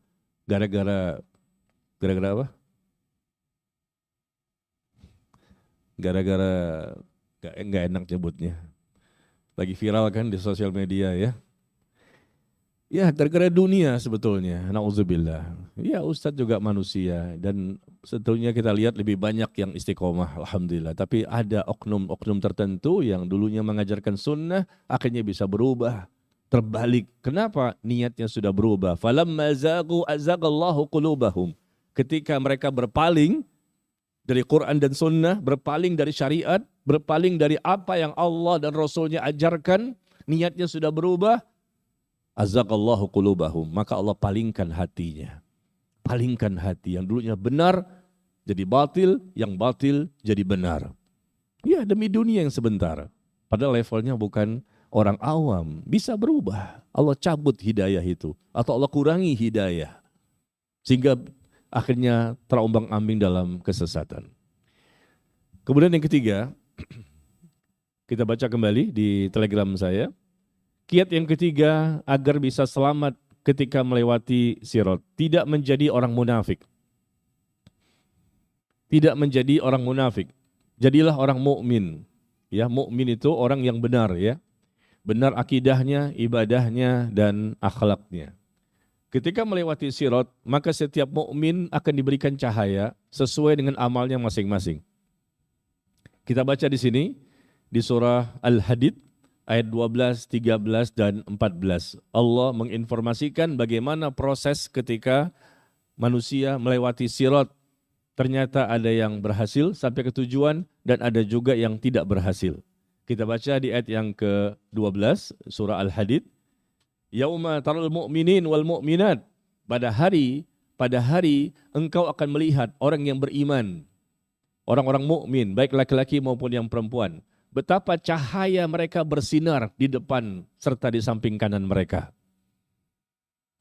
Gara-gara apa? Gara-gara nggak enak nyebutnya. Lagi viral kan di sosial media ya. Ya, gara-gara dunia sebetulnya. Nauzubillah. Ya, ustadz juga manusia dan sebetulnya kita lihat lebih banyak yang istiqomah, alhamdulillah. Tapi ada oknum-oknum tertentu yang dulunya mengajarkan sunnah akhirnya bisa berubah. Terbalik. Kenapa? Niatnya sudah berubah. Falamma zaghu azagallahu qulubahum. Ketika mereka berpaling dari Quran dan sunnah, berpaling dari syariat, berpaling dari apa yang Allah dan Rasulnya ajarkan, niatnya sudah berubah, azagallahu qulubahum. Maka Allah palingkan hatinya. Palingkan hati. Yang dulunya benar jadi batil, yang batil jadi benar. Ya, demi dunia yang sebentar. Padahal levelnya bukan orang awam, bisa berubah. Allah cabut hidayah itu. Atau Allah kurangi hidayah. Sehingga akhirnya terombang-ambing dalam kesesatan. Kemudian yang ketiga, kita baca kembali di Telegram saya. Kiat yang ketiga agar bisa selamat ketika melewati sirat. Tidak menjadi orang munafik. Tidak menjadi orang munafik. Jadilah orang mukmin. Ya, mukmin itu orang yang benar ya. Benar akidahnya, ibadahnya, dan akhlaknya. Ketika melewati sirat, maka setiap mukmin akan diberikan cahaya sesuai dengan amalnya masing-masing. Kita baca di sini di surah Al-Hadid ayat 12, 13 dan 14. Allah menginformasikan bagaimana proses ketika manusia melewati sirat. Ternyata ada yang berhasil sampai ke tujuan dan ada juga yang tidak berhasil. Kita baca di ayat yang ke-12 surah Al-Hadid. Yauma taral mu'minin wal mu'minat. Pada hari engkau akan melihat orang yang beriman, orang-orang mukmin, baik laki-laki maupun yang perempuan, betapa cahaya mereka bersinar di depan serta di samping kanan mereka.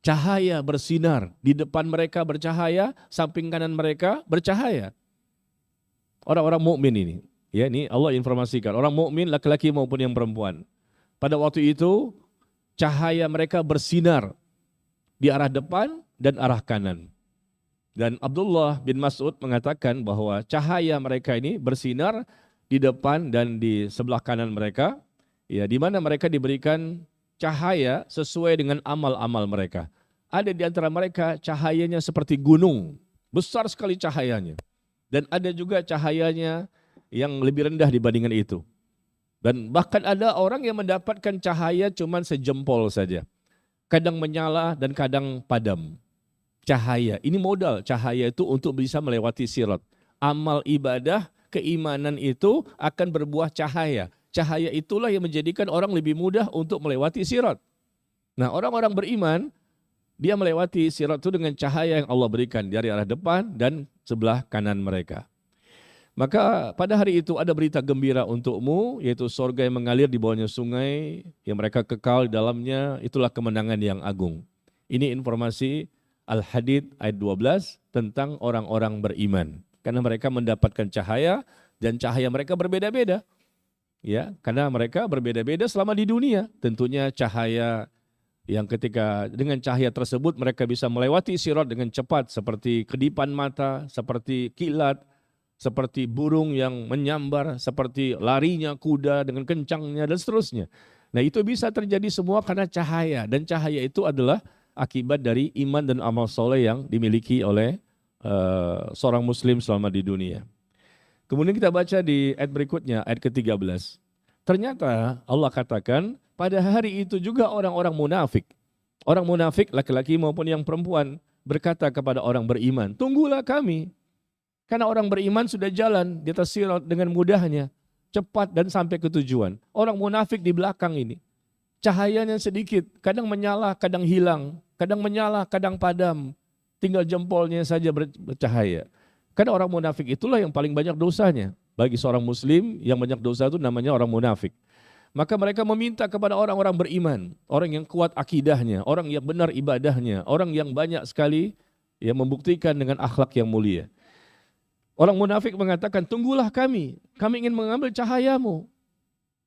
Cahaya bersinar, di depan mereka bercahaya, samping kanan mereka bercahaya. Orang-orang mukmin ini, ya ini Allah informasikan, orang mukmin laki-laki maupun yang perempuan. Pada waktu itu cahaya mereka bersinar di arah depan dan arah kanan. Dan Abdullah bin Mas'ud mengatakan bahwa cahaya mereka ini bersinar di depan dan di sebelah kanan mereka, ya di mana mereka diberikan cahaya sesuai dengan amal-amal mereka. Ada di antara mereka cahayanya seperti gunung, besar sekali cahayanya. Dan ada juga cahayanya yang lebih rendah dibandingkan itu. Dan bahkan ada orang yang mendapatkan cahaya cuma sejempol saja. Kadang menyala dan kadang padam. Cahaya, ini modal cahaya itu untuk bisa melewati sirat. Amal ibadah, keimanan itu akan berbuah cahaya. Cahaya itulah yang menjadikan orang lebih mudah untuk melewati sirat. Nah, orang-orang beriman, dia melewati sirat itu dengan cahaya yang Allah berikan dari arah depan dan sebelah kanan mereka. Maka pada hari itu ada berita gembira untukmu, yaitu surga yang mengalir di bawahnya sungai, yang mereka kekal di dalamnya, itulah kemenangan yang agung. Ini informasi Al-Hadid ayat 12 tentang orang-orang beriman. Karena mereka mendapatkan cahaya dan cahaya mereka berbeda-beda. Ya, karena mereka berbeda-beda selama di dunia. Tentunya cahaya yang ketika dengan cahaya tersebut mereka bisa melewati sirat dengan cepat seperti kedipan mata, seperti kilat, seperti burung yang menyambar, seperti larinya kuda dengan kencangnya dan seterusnya. Nah, itu bisa terjadi semua karena cahaya, dan cahaya itu adalah akibat dari iman dan amal soleh yang dimiliki oleh seorang muslim selama di dunia. Kemudian kita baca di ayat berikutnya, ayat ke-13. Ternyata Allah katakan pada hari itu juga orang-orang munafik. Orang munafik laki-laki maupun yang perempuan berkata kepada orang beriman, tunggulah kami. Karena orang beriman sudah jalan di atas sirat dengan mudahnya, cepat dan sampai ke tujuan. Orang munafik di belakang ini, cahayanya sedikit, kadang menyala, kadang hilang, kadang menyala, kadang padam. Tinggal jempolnya saja bercahaya. Karena orang munafik itulah yang paling banyak dosanya. Bagi seorang muslim yang banyak dosa itu namanya orang munafik. Maka mereka meminta kepada orang-orang beriman, orang yang kuat akidahnya, orang yang benar ibadahnya, orang yang banyak sekali yang membuktikan dengan akhlak yang mulia. Orang munafik mengatakan, tunggulah kami ingin mengambil cahayamu.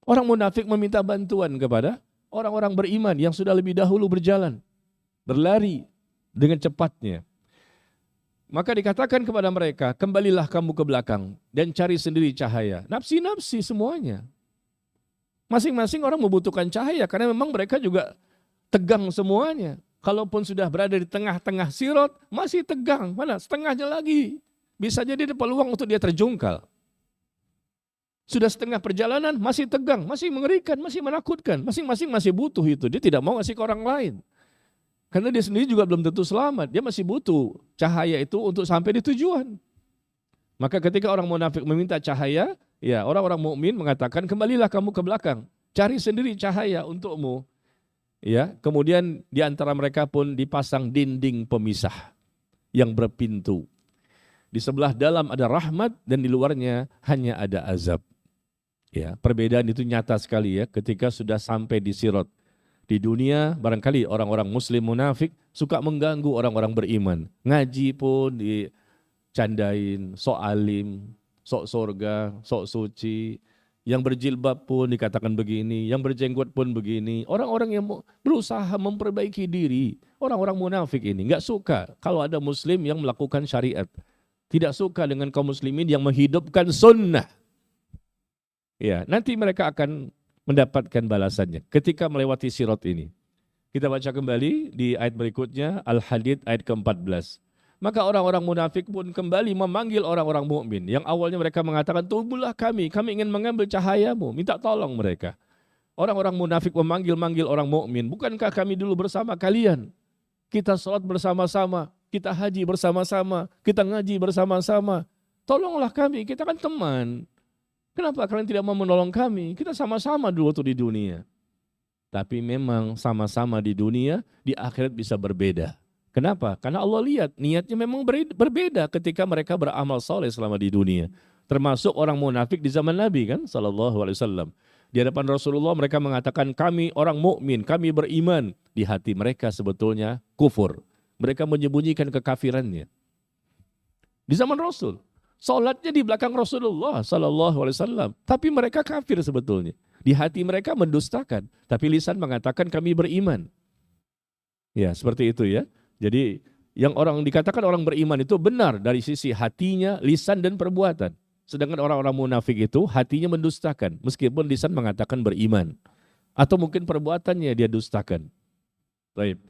Orang munafik meminta bantuan kepada orang-orang beriman yang sudah lebih dahulu berjalan, berlari dengan cepatnya. Maka dikatakan kepada mereka, kembalilah kamu ke belakang dan cari sendiri cahaya. Nafsi-nafsi semuanya. Masing-masing orang membutuhkan cahaya karena memang mereka juga tegang semuanya. Kalaupun sudah berada di tengah-tengah sirat, masih tegang. Mana? Setengahnya lagi. Bisa jadi ada peluang untuk dia terjungkal. Sudah setengah perjalanan, masih tegang, masih mengerikan, masih menakutkan. Masing-masing masih butuh itu. Dia tidak mau ngasih ke orang lain. Karena dia sendiri juga belum tentu selamat. Dia masih butuh cahaya itu untuk sampai di tujuan. Maka ketika orang munafik meminta cahaya, ya orang-orang mukmin mengatakan kembalilah kamu ke belakang, cari sendiri cahaya untukmu. Ya, kemudian di antara mereka pun dipasang dinding pemisah yang berpintu. Di sebelah dalam ada rahmat dan di luarnya hanya ada azab. Ya, perbedaan itu nyata sekali ya ketika sudah sampai di sirat. Di dunia barangkali orang-orang muslim munafik suka mengganggu orang-orang beriman. Ngaji pun dicandain, sok alim, sok surga, sok suci. Yang berjilbab pun dikatakan begini, yang berjenggot pun begini. Orang-orang yang berusaha memperbaiki diri, orang-orang munafik ini enggak suka kalau ada muslim yang melakukan syariat. Tidak suka dengan kaum muslimin yang menghidupkan sunnah. Ya, nanti mereka akan mendapatkan balasannya ketika melewati sirat ini. Kita baca kembali di ayat berikutnya, Al-Hadid ayat ke-14. Maka orang-orang munafik pun kembali memanggil orang-orang mukmin. Yang awalnya mereka mengatakan, tunggulah kami ingin mengambil cahayamu, minta tolong mereka. Orang-orang munafik memanggil-manggil orang mukmin, bukankah kami dulu bersama kalian? Kita sholat bersama-sama, kita haji bersama-sama, kita ngaji bersama-sama. Tolonglah kami, kita kan teman. Kenapa kalian tidak mau menolong kami? Kita sama-sama dulu tuh di dunia. Tapi memang sama-sama di dunia, di akhirat bisa berbeda. Kenapa? Karena Allah lihat niatnya memang berbeda ketika mereka beramal soleh selama di dunia. Termasuk orang munafik di zaman Nabi kan, sallallahu alaihi wasallam. Di hadapan Rasulullah mereka mengatakan kami orang mukmin, kami beriman. Di hati mereka sebetulnya kufur. Mereka menyembunyikan kekafirannya. Di zaman Rasul, salatnya di belakang Rasulullah sallallahu alaihi wasallam, tapi mereka kafir sebetulnya. Di hati mereka mendustakan, tapi lisan mengatakan kami beriman. Ya, seperti itu ya. Jadi yang orang dikatakan orang beriman itu benar dari sisi hatinya, lisan dan perbuatan. Sedangkan orang-orang munafik itu hatinya mendustakan, meskipun lisan mengatakan beriman. Atau mungkin perbuatannya dia dustakan. Baik.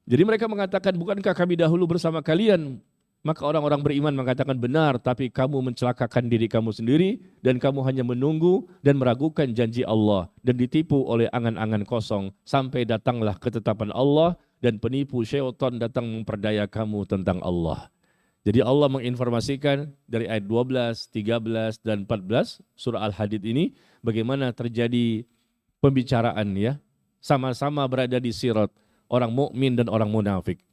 Jadi mereka mengatakan, bukankah kami dahulu bersama kalian? Maka orang-orang beriman mengatakan benar, tapi kamu mencelakakan diri kamu sendiri dan kamu hanya menunggu dan meragukan janji Allah dan ditipu oleh angan-angan kosong sampai datanglah ketetapan Allah dan penipu syaitan datang memperdaya kamu tentang Allah. Jadi Allah menginformasikan dari ayat 12, 13 dan 14 surah Al-Hadid ini bagaimana terjadi pembicaraan ya, sama-sama berada di sirat orang mukmin dan orang munafik.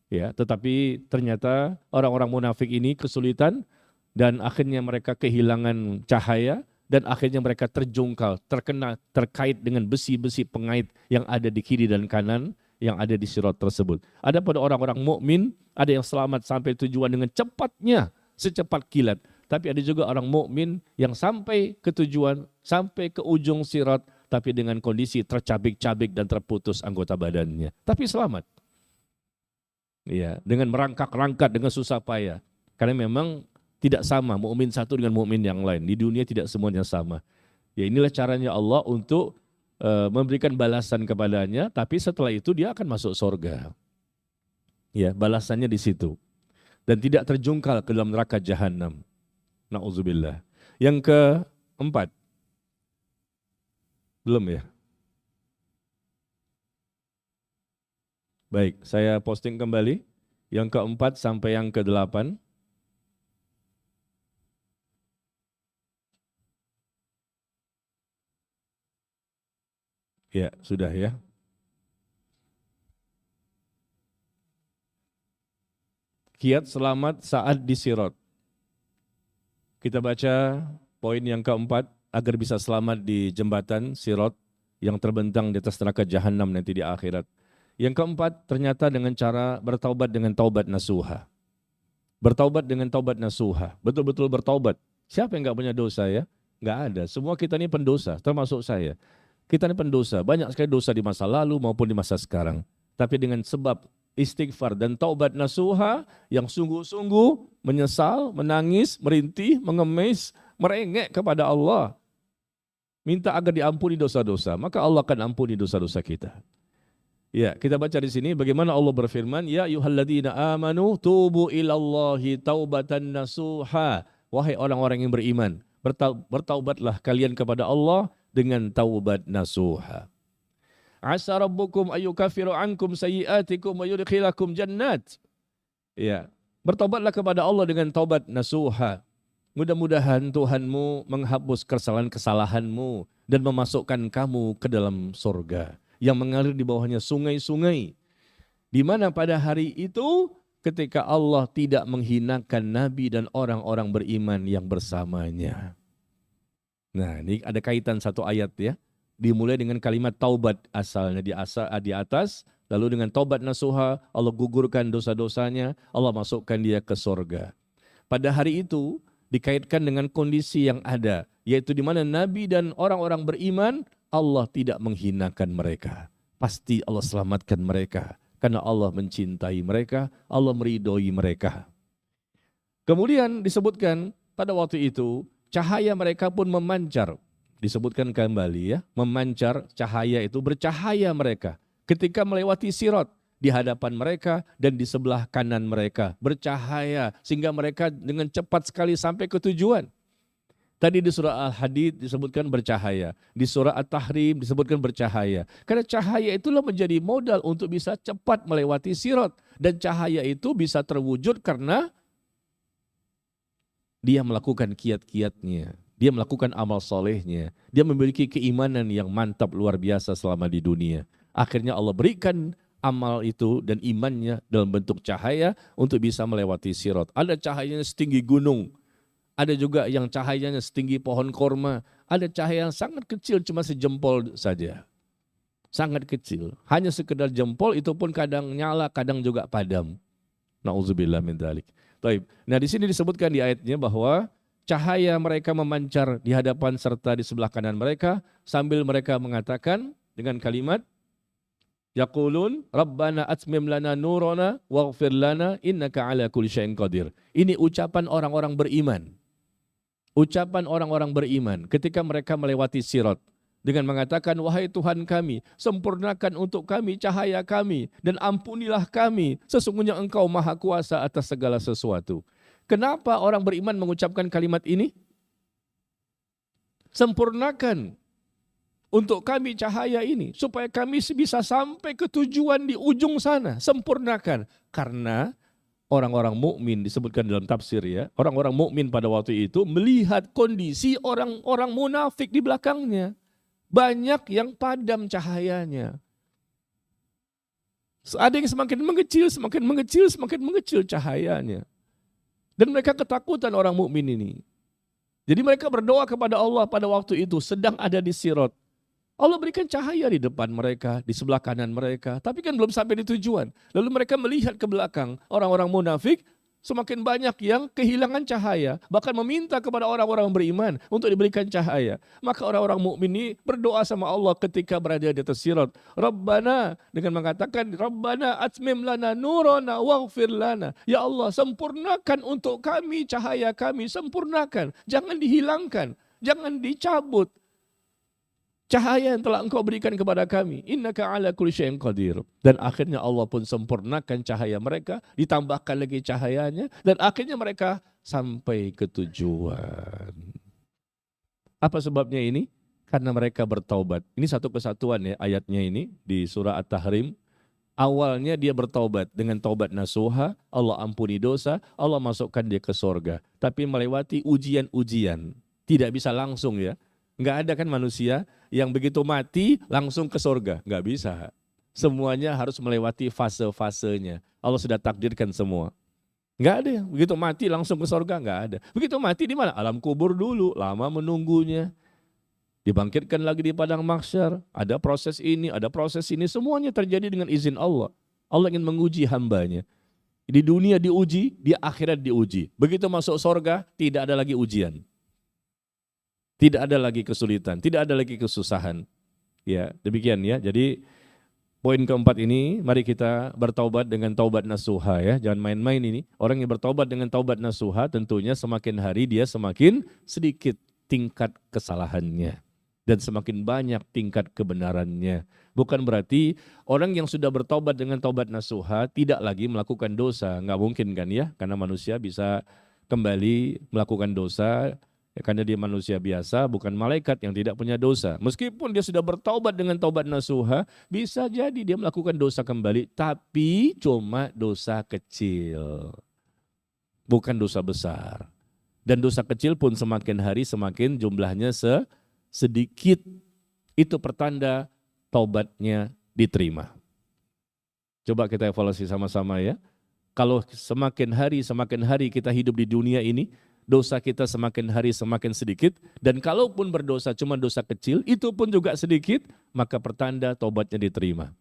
Ya, tetapi ternyata orang-orang munafik ini kesulitan dan akhirnya mereka kehilangan cahaya dan akhirnya mereka terjungkal, terkait dengan besi-besi pengait yang ada di kiri dan kanan yang ada di sirat tersebut. Ada pada orang-orang mukmin, ada yang selamat sampai tujuan dengan cepatnya, secepat kilat. Tapi ada juga orang mukmin yang sampai ke tujuan, sampai ke ujung sirat, tapi dengan kondisi tercabik-cabik dan terputus anggota badannya. Tapi selamat. Ya, dengan merangkak-rangkat dengan susah payah. Karena memang tidak sama mukmin satu dengan mukmin yang lain. Di dunia tidak semuanya sama. Ya, inilah caranya Allah untuk memberikan balasan kepadanya, tapi setelah itu dia akan masuk surga. Ya, balasannya di situ. Dan tidak terjungkal ke dalam neraka jahanam. Nauzubillah. Yang keempat. Belum ya? Baik, saya posting kembali yang keempat sampai yang ke-8. Ya, sudah ya. Kiat selamat saat di sirat. Kita baca poin yang keempat agar bisa selamat di jembatan sirat yang terbentang di atas neraka jahanam nanti di akhirat. Yang keempat, ternyata dengan cara bertaubat dengan taubat nasuha. Bertaubat dengan taubat nasuha. Betul-betul bertaubat. Siapa yang enggak punya dosa ya? Enggak ada. Semua kita ini pendosa, termasuk saya. Kita ini pendosa. Banyak sekali dosa di masa lalu maupun di masa sekarang. Tapi dengan sebab istighfar dan taubat nasuha yang sungguh-sungguh menyesal, menangis, merintih, mengemis, merengek kepada Allah. Minta agar diampuni dosa-dosa. Maka Allah akan ampuni dosa-dosa kita. Ya, kita baca di sini bagaimana Allah berfirman, ya ayyuhalladzina amanu tubu ilallahi taubatan nasuha. Wahai orang-orang yang beriman, bertaubatlah kalian kepada Allah dengan taubat nasuha. Asa rabbukum ayyukaffiru ankum sayyi'atikum wa yudkhilakum jannat. Ya, bertaubatlah kepada Allah dengan taubat nasuha. Mudah-mudahan Tuhanmu menghapus kesalahan-kesalahanmu dan memasukkan kamu ke dalam surga yang mengalir di bawahnya sungai-sungai. Di mana pada hari itu ketika Allah tidak menghinakan Nabi dan orang-orang beriman yang bersamanya. Nah, ini ada kaitan satu ayat ya. Dimulai dengan kalimat taubat asalnya di atas, lalu dengan taubat nasuha Allah gugurkan dosa-dosanya, Allah masukkan dia ke surga. Pada hari itu dikaitkan dengan kondisi yang ada, yaitu di mana Nabi dan orang-orang beriman Allah tidak menghinakan mereka. Pasti Allah selamatkan mereka. Karena Allah mencintai mereka, Allah meridhoi mereka. Kemudian disebutkan pada waktu itu, cahaya mereka pun memancar. Disebutkan kembali ya, memancar cahaya itu, bercahaya mereka. Ketika melewati sirat, di hadapan mereka dan di sebelah kanan mereka. Bercahaya sehingga mereka dengan cepat sekali sampai ke tujuan. Tadi di surah Al-Hadid disebutkan bercahaya. Di surah At-Tahrim disebutkan bercahaya. Karena cahaya itulah menjadi modal untuk bisa cepat melewati sirat. Dan cahaya itu bisa terwujud karena dia melakukan kiat-kiatnya. Dia melakukan amal solehnya. Dia memiliki keimanan yang mantap luar biasa selama di dunia. Akhirnya Allah berikan amal itu dan imannya dalam bentuk cahaya untuk bisa melewati sirat. Ada cahayanya setinggi gunung. Ada juga yang cahayanya setinggi pohon korma. Ada cahaya yang sangat kecil cuma sejempol saja. Sangat kecil. Hanya sekedar jempol itu pun kadang nyala, kadang juga padam. Na'udzubillah min dzalik. Baik. Nah di sini disebutkan di ayatnya bahwa cahaya mereka memancar di hadapan serta di sebelah kanan mereka. Sambil mereka mengatakan dengan kalimat yaqulun rabbana atmim lana nurana waghfir lana innaka ala kulli syai'in qadir. Ini ucapan orang-orang beriman. Ucapan orang-orang beriman ketika mereka melewati sirat dengan mengatakan wahai Tuhan kami, sempurnakan untuk kami cahaya kami dan ampunilah kami, sesungguhnya Engkau maha kuasa atas segala sesuatu. Kenapa orang beriman mengucapkan kalimat ini? Sempurnakan untuk kami cahaya ini supaya kami bisa sampai ke tujuan di ujung sana. Sempurnakan karena orang-orang mukmin disebutkan dalam tafsir ya, orang-orang mukmin pada waktu itu melihat kondisi orang-orang munafik di belakangnya. Banyak yang padam cahayanya. Ada yang semakin mengecil cahayanya. Dan mereka ketakutan orang mukmin ini. Jadi mereka berdoa kepada Allah pada waktu itu sedang ada di sirat. Allah berikan cahaya di depan mereka, di sebelah kanan mereka. Tapi kan belum sampai di tujuan. Lalu mereka melihat ke belakang. Orang-orang munafik semakin banyak yang kehilangan cahaya. Bahkan meminta kepada orang-orang beriman untuk diberikan cahaya. Maka orang-orang mukmin ini berdoa sama Allah ketika berada di atas sirat. Rabbana, dengan mengatakan, Rabbana atmim lana nurana waghfir lana. Ya Allah, sempurnakan untuk kami cahaya kami. Sempurnakan. Jangan dihilangkan. Jangan dicabut. Cahaya yang telah Engkau berikan kepada kami. Innaka ala kulli syai'in qadir. Dan akhirnya Allah pun sempurnakan cahaya mereka. Ditambahkan lagi cahayanya. Dan akhirnya mereka sampai ke tujuan. Apa sebabnya ini? Karena mereka bertaubat. Ini satu kesatuan ya ayatnya ini di surah At-Tahrim. Awalnya dia bertaubat dengan taubat nasuha. Allah ampuni dosa. Allah masukkan dia ke surga. Tapi melewati ujian-ujian. Tidak bisa langsung ya. Enggak ada kan manusia yang begitu mati langsung ke surga. Enggak bisa. Semuanya harus melewati fase-fasenya. Allah sudah takdirkan semua. Enggak ada yang begitu mati langsung ke surga, enggak ada. Begitu mati di mana? Alam kubur dulu, lama menunggunya. Dibangkitkan lagi di padang mahsyar. Ada proses ini, ada proses ini. Semuanya terjadi dengan izin Allah. Allah ingin menguji hambanya. Di dunia diuji, di akhirat diuji. Begitu masuk surga, tidak ada lagi ujian. Tidak ada lagi kesulitan, tidak ada lagi kesusahan. Ya, demikian ya. Jadi poin keempat ini, mari kita bertaubat dengan taubat nasuha ya. Jangan main-main ini. Orang yang bertaubat dengan taubat nasuha tentunya semakin hari dia semakin sedikit tingkat kesalahannya. Dan semakin banyak tingkat kebenarannya. Bukan berarti orang yang sudah bertaubat dengan taubat nasuha tidak lagi melakukan dosa. Nggak mungkin kan ya, karena manusia bisa kembali melakukan dosa. Ya, karena dia manusia biasa, bukan malaikat yang tidak punya dosa. Meskipun dia sudah bertaubat dengan taubat nasuha, bisa jadi dia melakukan dosa kembali, tapi cuma dosa kecil. Bukan dosa besar. Dan dosa kecil pun semakin hari semakin jumlahnya sedikit. Itu pertanda taubatnya diterima. Coba kita evaluasi sama-sama ya. Kalau semakin hari kita hidup di dunia ini, dosa kita semakin hari semakin sedikit, dan kalaupun berdosa cuma dosa kecil, itu pun juga sedikit, maka pertanda taubatnya diterima.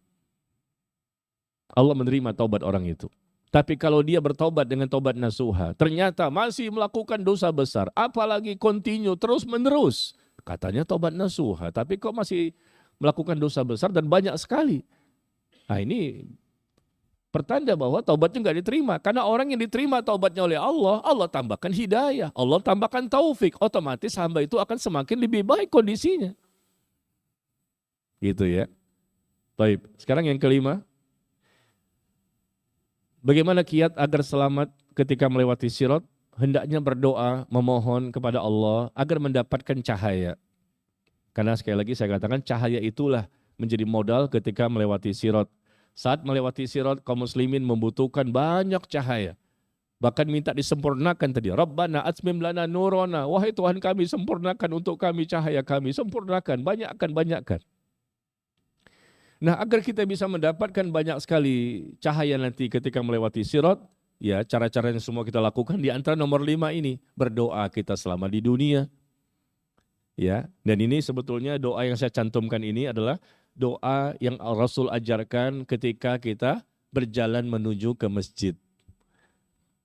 Allah menerima taubat orang itu. Tapi kalau dia bertaubat dengan taubat nasuha, ternyata masih melakukan dosa besar, apalagi continue terus menerus, katanya taubat nasuha, tapi kok masih melakukan dosa besar dan banyak sekali. Nah ini pertanda bahwa taubatnya nggak diterima. Karena orang yang diterima taubatnya oleh Allah, Allah tambahkan hidayah, Allah tambahkan taufik. Otomatis hamba itu akan semakin lebih baik kondisinya. Gitu ya. Baik, sekarang yang kelima. Bagaimana kiat agar selamat ketika melewati sirat? Hendaknya berdoa, memohon kepada Allah agar mendapatkan cahaya. Karena sekali lagi saya katakan cahaya itulah menjadi modal ketika melewati sirat. Saat melewati sirat, kaum muslimin membutuhkan banyak cahaya. Bahkan minta disempurnakan tadi. Rabbana atmim lana nurana. Wahai Tuhan kami, sempurnakan untuk kami cahaya kami. Sempurnakan, banyakkan. Nah, agar kita bisa mendapatkan banyak sekali cahaya nanti ketika melewati sirat, ya cara-cara yang semua kita lakukan di antara nomor 5 ini. Berdoa kita selama di dunia. Ya, dan ini sebetulnya doa yang saya cantumkan ini adalah doa yang Rasul ajarkan ketika kita berjalan menuju ke masjid.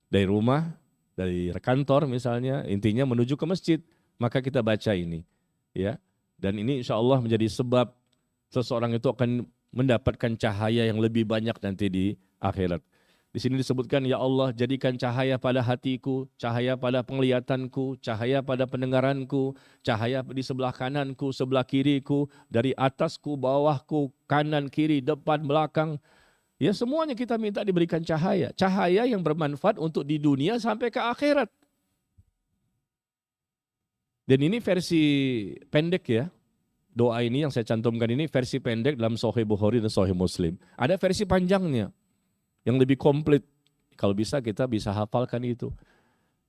Dari rumah, dari kantor misalnya, intinya menuju ke masjid, maka kita baca ini. Ya, dan ini insya Allah menjadi sebab seseorang itu akan mendapatkan cahaya yang lebih banyak nanti di akhirat. Di sini disebutkan, ya Allah jadikan cahaya pada hatiku, cahaya pada penglihatanku, cahaya pada pendengaranku, cahaya di sebelah kananku, sebelah kiriku, dari atasku, bawahku, kanan, kiri, depan, belakang. Ya semuanya kita minta diberikan cahaya. Cahaya yang bermanfaat untuk di dunia sampai ke akhirat. Dan ini versi pendek ya. Doa ini yang saya cantumkan ini versi pendek dalam Sahih Bukhari dan Sahih Muslim. Ada versi panjangnya yang lebih komplit. Kalau bisa kita bisa hafalkan itu.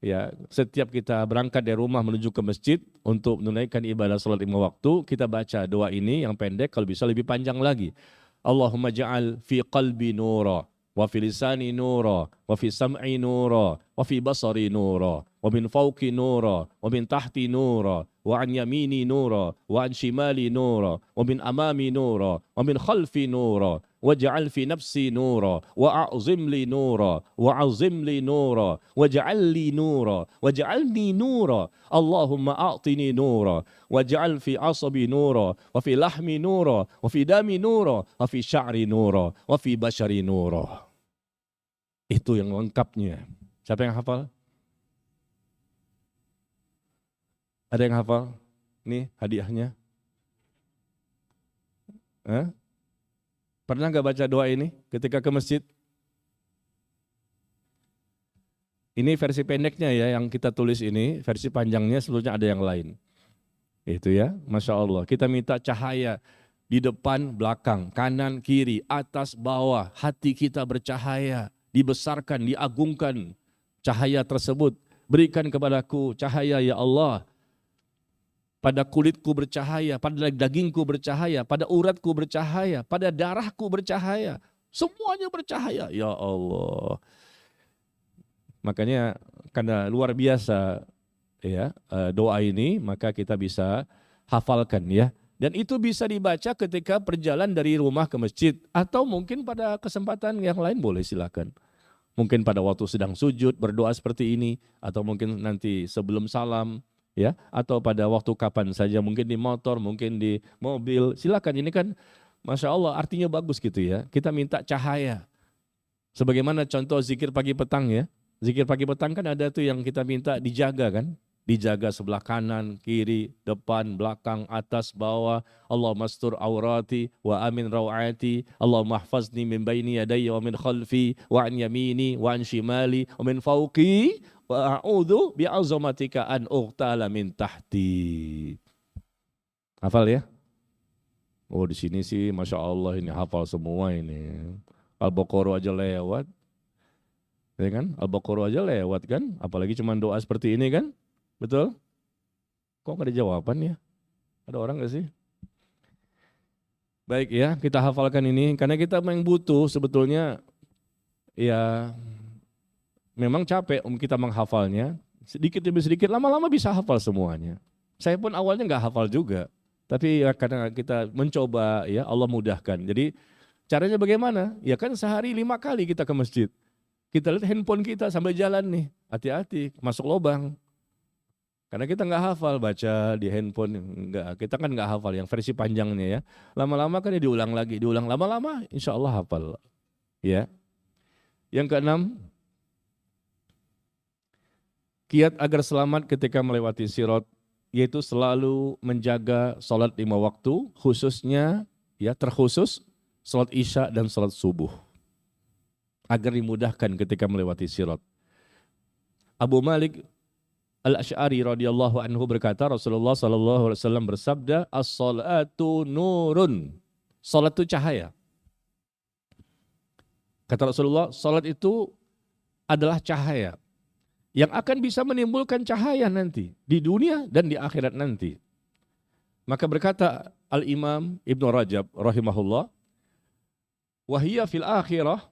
Ya, setiap kita berangkat dari rumah menuju ke masjid untuk menunaikan ibadah salat 5 waktu, kita baca doa ini yang pendek, kalau bisa lebih panjang lagi. Allahumma ja'al fi qalbi nura, wa fi lisani nura, wa fi sam'i nura, wa fi basari nura, wa min fawqi nura, wa min tahti nura, wa an yamini nura, wa an shimali nura, wa min amami nura, wa min khalfi nura, waj'al fi nafsi nura, wa a'zim li nura, wa 'azim li nura, waj'al li nura, waj'alni nura, Allahumma a'tini nura, waj'al fi 'asabi nura, wa fi lahmi nura, wa fi dami nura, wa fi sya'ri nura, wa fi bashari nura. Itu yang lengkapnya. Siapa yang hafal? Ada yang hafal? Nih hadiahnya. Pernah nggak baca doa ini ketika ke masjid? Ini versi pendeknya ya yang kita tulis ini, versi panjangnya sebetulnya ada yang lain. Itu ya, Masya Allah. Kita minta cahaya di depan, belakang, kanan, kiri, atas, bawah. Hati kita bercahaya, dibesarkan, diagungkan cahaya tersebut. Berikan kepadaku cahaya ya Allah. Pada kulitku bercahaya, pada dagingku bercahaya, pada uratku bercahaya, pada darahku bercahaya. Semuanya bercahaya, ya Allah. Makanya karena luar biasa ya doa ini, maka kita bisa hafalkan ya. Dan itu bisa dibaca ketika perjalanan dari rumah ke masjid. Atau mungkin pada kesempatan yang lain boleh silakan. Mungkin pada waktu sedang sujud berdoa seperti ini. Atau mungkin nanti sebelum salam. Ya, atau pada waktu kapan saja, mungkin di motor, mungkin di mobil, silakan. Ini kan Masya Allah artinya bagus gitu ya. Kita minta cahaya. Sebagaimana contoh zikir pagi petang ya. Zikir pagi petang kan ada tuh yang kita minta dijaga kan. Dijaga sebelah kanan, kiri, depan, belakang, atas, bawah. Allahumma astur aurati wa amin rawati. Allahumma hfazni min baini yadayya wa min khalfi wa an yamini wa an shimali wa min fawqi wa a'udzu bi'azamatika an uqtala min tahti. Hafal ya? Oh di sini sih Masya Allah ini hafal semua ini. Al-Baqarah aja lewat. Ya kan? Al-Baqarah aja lewat kan? Apalagi cuma doa seperti ini kan? Betul? Kok nggak ada jawaban ya? Ada orang nggak sih? Baik ya, kita hafalkan ini. Karena kita memang butuh sebetulnya ya memang capek kita menghafalnya, sedikit demi sedikit, lama-lama bisa hafal semuanya. Saya pun awalnya nggak hafal juga, tapi ya karena kita mencoba ya Allah mudahkan. Jadi caranya bagaimana? Ya kan sehari 5 kali kita ke masjid. Kita lihat handphone kita sambil jalan nih, hati-hati masuk lubang. Karena kita nggak hafal baca di handphone, kita kan nggak hafal yang versi panjangnya ya. Lama-lama kan diulang lagi, diulang lama-lama insya Allah hafal. Ya. Yang keenam, kiat agar selamat ketika melewati sirat, yaitu selalu menjaga sholat 5 waktu, khususnya ya terkhusus sholat isya dan sholat subuh. agar dimudahkan ketika melewati sirat. Abu Malik Al-Asy'ari radhiyallahu anhu berkata, Rasulullah sallallahu alaihi wasallam bersabda, "As-salatu nurun." Salat itu cahaya. Kata Rasulullah, salat itu adalah cahaya yang akan bisa menimbulkan cahaya nanti di dunia dan di akhirat nanti. Maka berkata Al-Imam Ibnu Rajab rahimahullah, "Wahiyya fil akhirah."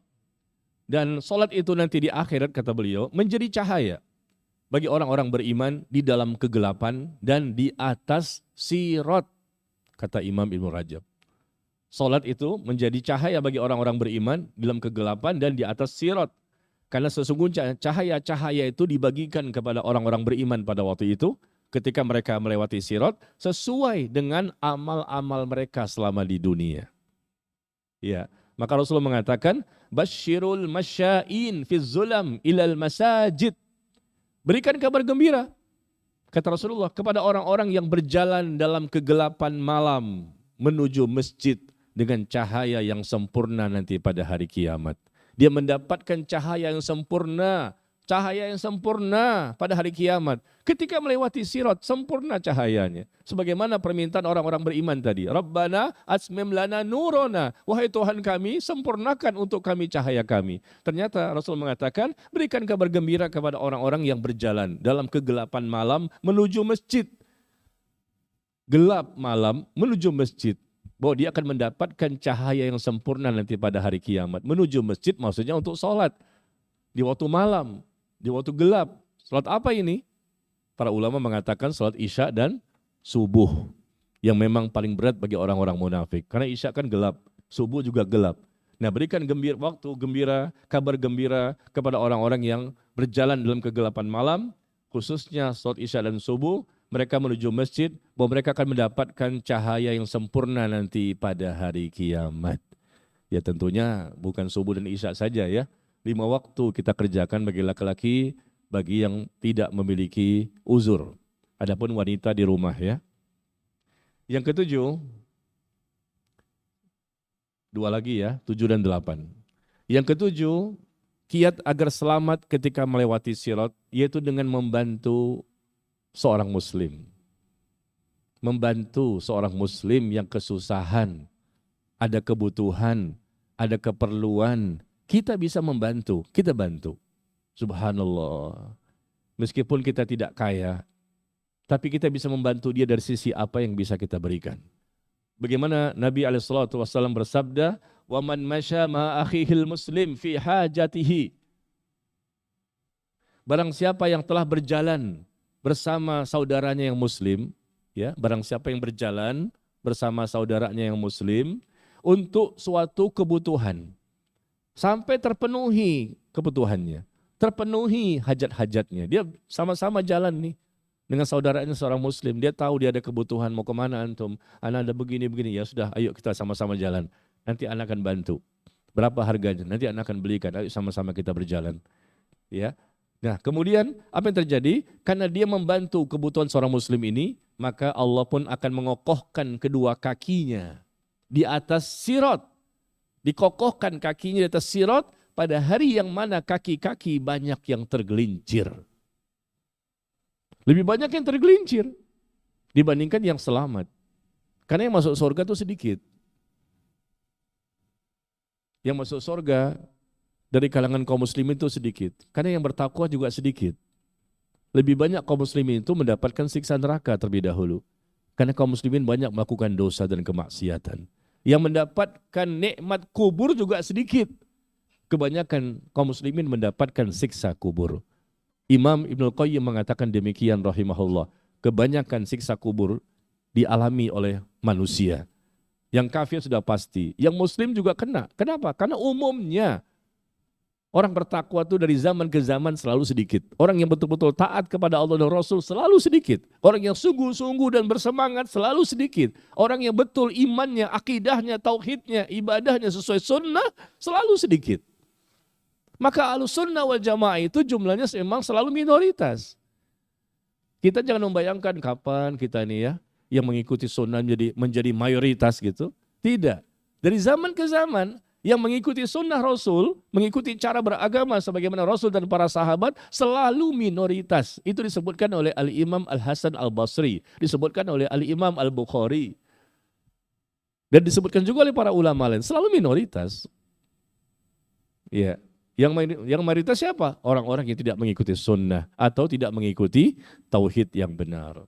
Dan salat itu nanti di akhirat, kata beliau, menjadi cahaya bagi orang-orang beriman di dalam kegelapan dan di atas sirat, kata Imam Ibnu Rajab. Salat itu menjadi cahaya bagi orang-orang beriman di dalam kegelapan dan di atas sirat. Karena sesungguhnya cahaya-cahaya itu dibagikan kepada orang-orang beriman pada waktu itu ketika mereka melewati sirat sesuai dengan amal-amal mereka selama di dunia. Ya, maka Rasulullah mengatakan, "Basyirul masya'in fi zulam ilal masajid." Berikan kabar gembira, kata Rasulullah, kepada orang-orang yang berjalan dalam kegelapan malam menuju masjid dengan cahaya yang sempurna nanti pada hari kiamat. Dia mendapatkan cahaya yang sempurna pada hari kiamat. Ketika melewati sirat, sempurna cahayanya. Sebagaimana permintaan orang-orang beriman tadi. Rabbana asmim lana nurona. Wahai Tuhan kami, sempurnakan untuk kami cahaya kami. Ternyata Rasul mengatakan, berikan kabar gembira kepada orang-orang yang berjalan dalam kegelapan malam menuju masjid. Gelap malam menuju masjid. Bahwa dia akan mendapatkan cahaya yang sempurna nanti pada hari kiamat. Menuju masjid maksudnya untuk sholat. Di waktu malam, di waktu gelap. Sholat apa ini? Para ulama mengatakan sholat isya dan subuh. Yang memang paling berat bagi orang-orang munafik. Karena isya kan gelap, subuh juga gelap. Nah, berikan kabar gembira kepada orang-orang yang berjalan dalam kegelapan malam. Khususnya sholat isya dan subuh. Mereka menuju masjid, bahwa mereka akan mendapatkan cahaya yang sempurna nanti pada hari kiamat. Ya tentunya bukan subuh dan isya saja ya. 5 waktu kita kerjakan bagi laki-laki, bagi yang tidak memiliki uzur. Adapun wanita di rumah ya. Yang ketujuh, 2 lagi ya, 7 dan 8. Yang ketujuh, kiat agar selamat ketika melewati sirat, yaitu dengan membantu seorang muslim. Membantu seorang muslim yang kesusahan, ada kebutuhan, ada keperluan, kita bisa membantu, kita bantu. Subhanallah. Meskipun kita tidak kaya, tapi kita bisa membantu dia dari sisi apa yang bisa kita berikan. Bagaimana Nabi SAW bersabda, "Wa man masya ma akhihil muslim fi hajatihi." Barang siapa yang telah berjalan bersama saudaranya yang muslim, ya, barang siapa yang berjalan bersama saudaranya yang muslim untuk suatu kebutuhan sampai terpenuhi kebutuhannya, terpenuhi hajat-hajatnya. Dia sama-sama jalan nih dengan saudaranya seorang muslim, dia tahu dia ada kebutuhan, mau kemana antum, anak ada begini-begini, ya sudah ayo kita sama-sama jalan, nanti anak akan bantu. Berapa harganya? Nanti anak akan belikan, ayo sama-sama kita berjalan. Ya. Nah, kemudian apa yang terjadi? Karena dia membantu kebutuhan seorang muslim ini, maka Allah pun akan mengokohkan kedua kakinya di atas sirat. Dikokohkan kakinya di atas sirat pada hari yang mana kaki-kaki banyak yang tergelincir. Lebih banyak yang tergelincir dibandingkan yang selamat. Karena yang masuk surga itu sedikit. Yang masuk surga dari kalangan kaum muslimin itu sedikit. Karena yang bertakwa juga sedikit. Lebih banyak kaum muslimin itu mendapatkan siksa neraka terlebih dahulu. Karena kaum muslimin banyak melakukan dosa dan kemaksiatan. Yang mendapatkan nikmat kubur juga sedikit. Kebanyakan kaum muslimin mendapatkan siksa kubur. Imam Ibnul Qayyim mengatakan demikian rahimahullah. Kebanyakan siksa kubur dialami oleh manusia. Yang kafir sudah pasti. Yang muslim juga kena. Kenapa? Karena umumnya orang bertakwa itu dari zaman ke zaman selalu sedikit. Orang yang betul-betul taat kepada Allah dan Rasul selalu sedikit. Orang yang sungguh-sungguh dan bersemangat selalu sedikit. Orang yang betul imannya, akidahnya, tauhidnya, ibadahnya sesuai sunnah selalu sedikit. Maka Ahlus Sunnah wal Jamaah itu jumlahnya memang selalu minoritas. Kita jangan membayangkan kapan kita ini ya yang mengikuti sunnah menjadi mayoritas gitu. Tidak. Dari zaman ke zaman Yang mengikuti sunnah Rasul, mengikuti cara beragama sebagaimana Rasul dan para sahabat selalu minoritas. Itu disebutkan oleh Al-Imam Al-Hasan Al-Basri, disebutkan oleh Al-Imam Al-Bukhari. Dan disebutkan juga oleh para ulama lain, selalu minoritas. Ya, yang mayoritas siapa? Orang-orang yang tidak mengikuti sunnah atau tidak mengikuti tauhid yang benar.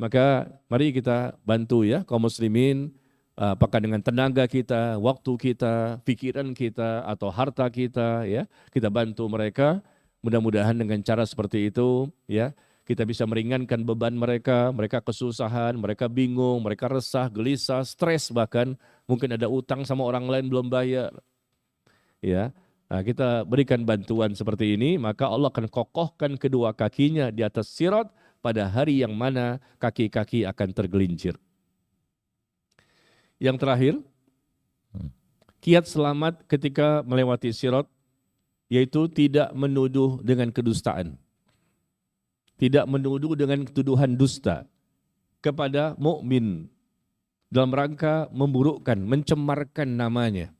Maka mari kita bantu ya kaum muslimin, apakah dengan tenaga kita, waktu kita, pikiran kita, atau harta kita, ya kita bantu mereka. Mudah-mudahan dengan cara seperti itu, ya kita bisa meringankan beban mereka. Mereka kesusahan, mereka bingung, mereka resah, gelisah, stres, bahkan mungkin ada utang sama orang lain belum bayar. Ya, nah, kita berikan bantuan seperti ini, maka Allah akan kokohkan kedua kakinya di atas sirat pada hari yang mana kaki-kaki akan tergelincir. Yang terakhir, kiat selamat ketika melewati sirat, yaitu tidak menuduh dengan kedustaan. Tidak menuduh dengan tuduhan dusta kepada mukmin dalam rangka memburukkan, mencemarkan namanya.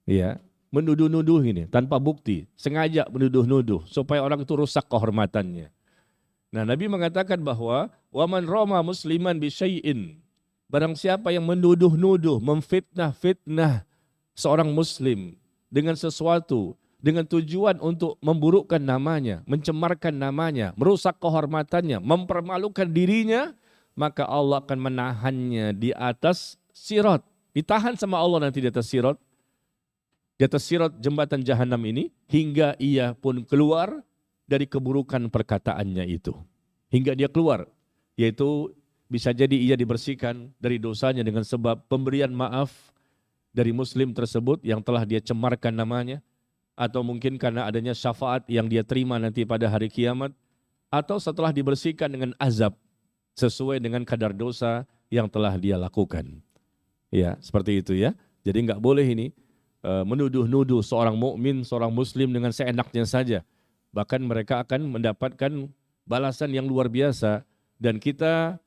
Ya, menuduh-nuduh ini tanpa bukti, sengaja menuduh-nuduh supaya orang itu rusak kehormatannya. Nah, Nabi mengatakan bahwa waman roma musliman bi syai'in, barang siapa yang menuduh-nuduh, memfitnah-fitnah seorang muslim dengan sesuatu dengan tujuan untuk memburukkan namanya, mencemarkan namanya, merusak kehormatannya, mempermalukan dirinya, maka Allah akan menahannya di atas sirat. Ditahan sama Allah nanti di atas sirat. Di atas sirat jembatan jahanam ini hingga ia pun keluar dari keburukan perkataannya itu. Hingga dia keluar, yaitu bisa jadi ia dibersihkan dari dosanya dengan sebab pemberian maaf dari muslim tersebut yang telah dia cemarkan namanya, atau mungkin karena adanya syafaat yang dia terima nanti pada hari kiamat, atau setelah dibersihkan dengan azab sesuai dengan kadar dosa yang telah dia lakukan. Ya, seperti itu ya. Jadi enggak boleh ini menuduh-nuduh seorang mukmin, seorang muslim dengan seenaknya saja. Bahkan mereka akan mendapatkan balasan yang luar biasa. Dan kita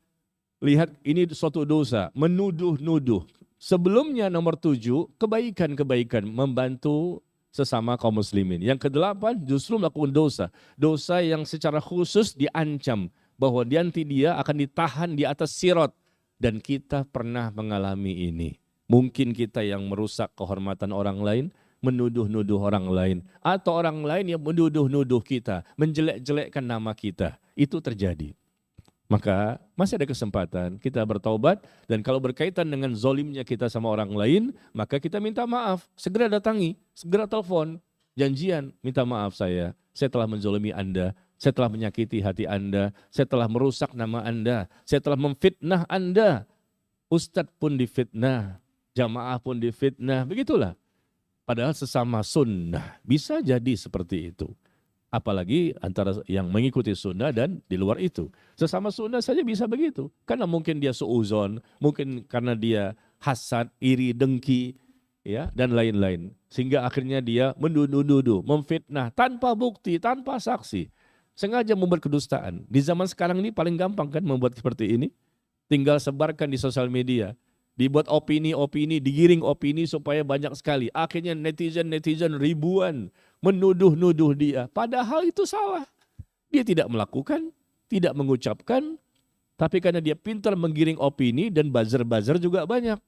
lihat ini suatu dosa, menuduh-nuduh. Sebelumnya nomor 7, kebaikan-kebaikan, membantu sesama kaum muslimin. Yang ke-8, justru melakukan dosa. Dosa yang secara khusus diancam bahwa nanti dia akan ditahan di atas sirat. Dan kita pernah mengalami ini. Mungkin kita yang merusak kehormatan orang lain, menuduh-nuduh orang lain, atau orang lain yang menuduh-nuduh kita, menjelek-jelekkan nama kita. Itu terjadi. Maka masih ada kesempatan kita bertaubat, dan kalau berkaitan dengan zolimnya kita sama orang lain, maka kita minta maaf, segera datangi, segera telepon, janjian, minta maaf saya telah menzolimi Anda, saya telah menyakiti hati Anda, saya telah merusak nama Anda, saya telah memfitnah Anda. Ustadz pun difitnah, jamaah pun difitnah, begitulah. Padahal sesama sunnah, bisa jadi seperti itu. Apalagi antara yang mengikuti sunnah dan di luar itu. Sesama sunnah saja bisa begitu. Karena mungkin dia suuzon, mungkin karena dia hasad, iri, dengki, ya, dan lain-lain. Sehingga akhirnya dia menuduh-nuduh, memfitnah tanpa bukti, tanpa saksi. Sengaja membuat kedustaan. Di zaman sekarang ini paling gampang kan membuat seperti ini. Tinggal sebarkan di sosial media. Dibuat opini-opini, digiring opini supaya banyak sekali. Akhirnya netizen-netizen ribuan menuduh-nuduh dia. Padahal itu salah. Dia tidak melakukan, tidak mengucapkan, tapi karena dia pintar menggiring opini dan buzzer-buzzer juga banyak.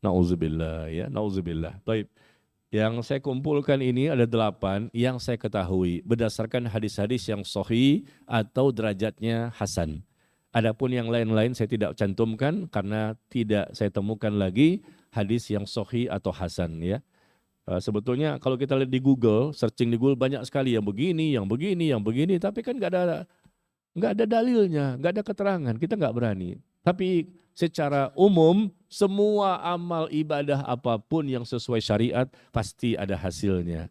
Nauzubillah ya, nauzubillah. Baik. Yang saya kumpulkan ini ada 8 yang saya ketahui berdasarkan hadis-hadis yang sahih atau derajatnya hasan. Adapun yang lain-lain saya tidak cantumkan karena tidak saya temukan lagi hadis yang sahih atau hasan ya. Sebetulnya kalau kita lihat di Google, searching di Google banyak sekali yang begini, yang begini, yang begini, tapi kan nggak ada dalilnya, nggak ada keterangan, kita nggak berani. Tapi secara umum semua amal ibadah apapun yang sesuai syariat pasti ada hasilnya.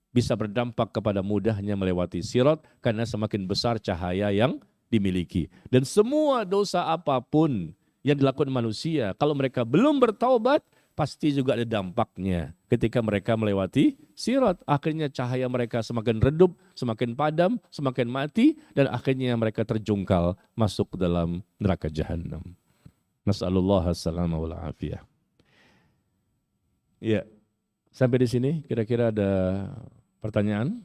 Bisa berdampak kepada mudahnya melewati sirat karena semakin besar cahaya yang dimiliki. Dan semua dosa apapun yang dilakukan manusia, kalau mereka belum bertaubat, pasti juga ada dampaknya. Ketika mereka melewati sirat, akhirnya cahaya mereka semakin redup, semakin padam, semakin mati, dan akhirnya mereka terjungkal masuk ke dalam neraka jahanam. Nas'alullah as-salama wal afiyah. Ya, sampai di sini kira-kira ada pertanyaan?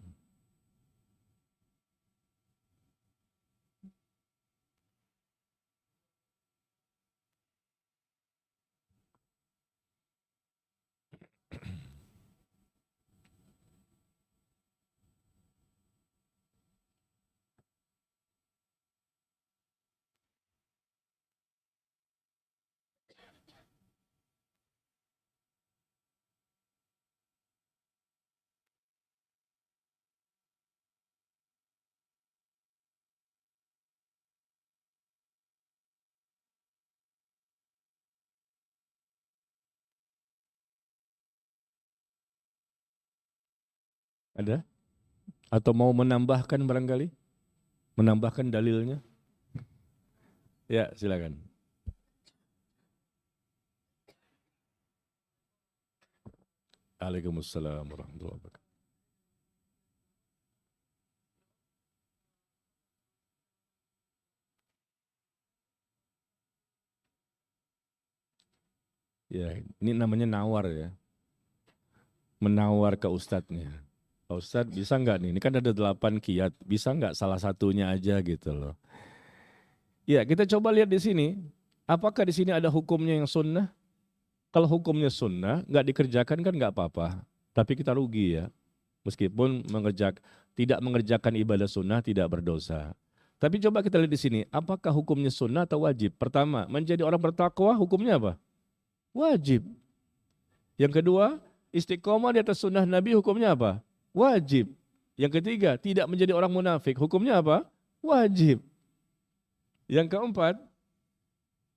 Ada? Atau mau menambahkan barangkali? Menambahkan dalilnya? Ya, silakan. Waalaikumsalam warahmatullahi wabarakatuh. Ya, ini namanya nawar ya. Menawar ke ustadznya. Pak Ustadz bisa nggak nih, ini kan ada 8 kiat, bisa nggak salah satunya aja gitu loh. Ya kita coba lihat di sini, apakah di sini ada hukumnya yang sunnah? Kalau hukumnya sunnah, nggak dikerjakan kan nggak apa-apa. Tapi kita rugi ya, meskipun tidak mengerjakan ibadah sunnah tidak berdosa. Tapi coba kita lihat di sini, apakah hukumnya sunnah atau wajib? Pertama, menjadi orang bertakwa hukumnya apa? Wajib. Yang kedua, istiqomah di atas sunnah Nabi hukumnya apa? Wajib. Yang ketiga, tidak menjadi orang munafik hukumnya apa? Wajib. Yang keempat,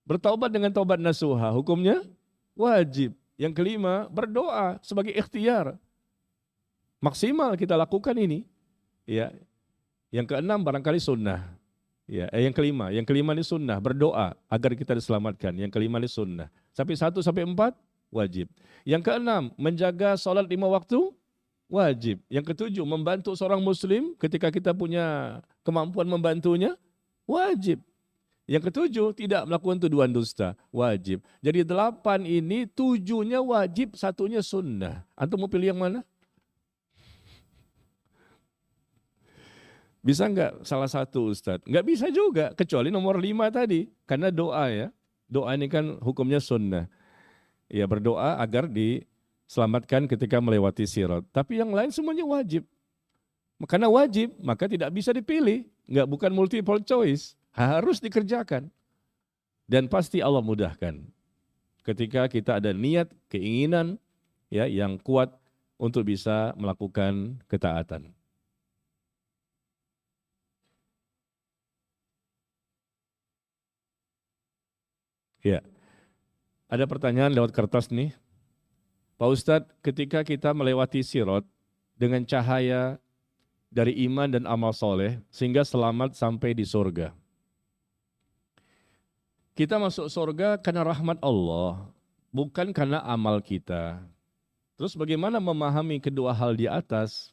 bertaubat dengan taubat nasuha hukumnya wajib. Yang kelima, berdoa sebagai ikhtiar. Maksimal kita lakukan ini. Ya. Yang keenam barangkali sunnah. Ya, yang kelima ini sunnah, berdoa agar kita diselamatkan. Yang kelima ini sunnah. Sampai 1 sampai 4 wajib. Yang keenam, menjaga sholat 5 waktu wajib. Yang ketujuh, membantu seorang muslim ketika kita punya kemampuan membantunya wajib. Yang ketujuh, tidak melakukan tuduhan dusta wajib. Jadi 8 ini 7-nya wajib, 1-nya sunnah. Antum mau pilih yang mana? Bisa enggak salah satu Ustadz? Enggak bisa juga, kecuali nomor 5 tadi. Karena doa ya. Doa ini kan hukumnya sunnah. Ya berdoa agar diselamatkan ketika melewati sirat. Tapi yang lain semuanya wajib. Karena wajib, maka tidak bisa dipilih. Enggak, bukan multiple choice. Harus dikerjakan. Dan pasti Allah mudahkan. Ketika kita ada niat, keinginan ya yang kuat untuk bisa melakukan ketaatan. Ya, ada pertanyaan lewat kertas nih. Pak Ustadz, ketika kita melewati sirat dengan cahaya dari iman dan amal soleh, sehingga selamat sampai di surga. Kita masuk surga karena rahmat Allah, bukan karena amal kita. Terus bagaimana memahami kedua hal di atas?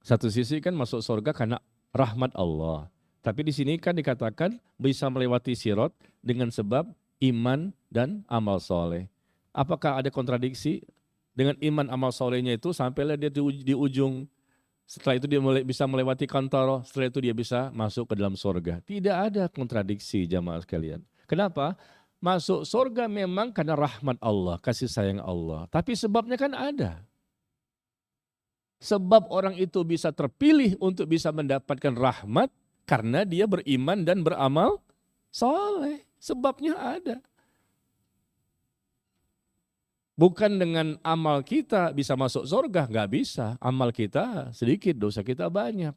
Satu sisi kan masuk surga karena rahmat Allah. Tapi di sini kan dikatakan bisa melewati sirat dengan sebab iman dan amal soleh. Apakah ada kontradiksi dengan iman amal solehnya itu sampailah dia di ujung, setelah itu dia bisa melewati kantor, setelah itu dia bisa masuk ke dalam surga. Tidak ada kontradiksi jamaah sekalian. Kenapa? Masuk surga memang karena rahmat Allah, kasih sayang Allah. Tapi sebabnya kan ada. Sebab orang itu bisa terpilih untuk bisa mendapatkan rahmat karena dia beriman dan beramal soleh. Sebabnya ada. Bukan dengan amal kita bisa masuk surga, nggak bisa. Amal kita sedikit, dosa kita banyak.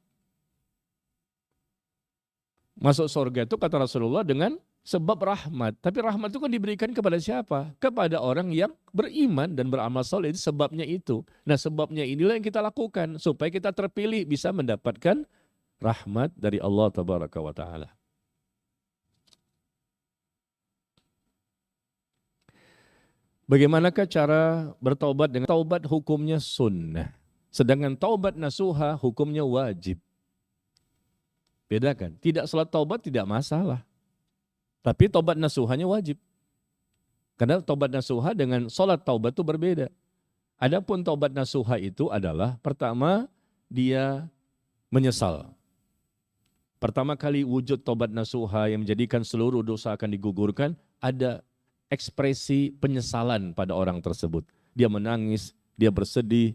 Masuk surga itu kata Rasulullah dengan sebab rahmat. Tapi rahmat itu kan diberikan kepada siapa? Kepada orang yang beriman dan beramal soleh. Itu sebabnya itu. Nah sebabnya inilah yang kita lakukan supaya kita terpilih bisa mendapatkan rahmat dari Allah Tabaraka wa Ta'ala. Bagaimanakah cara bertaubat dengan taubat hukumnya sunnah. Sedangkan taubat nasuha hukumnya wajib. Bedakan, tidak salat taubat tidak masalah. Tapi taubat nasuhanya wajib. Karena taubat nasuha dengan sholat taubat itu berbeda. Adapun taubat nasuha itu adalah pertama dia menyesal. Pertama kali wujud taubat nasuha yang menjadikan seluruh dosa akan digugurkan, ada ekspresi penyesalan pada orang tersebut. Dia menangis, dia bersedih,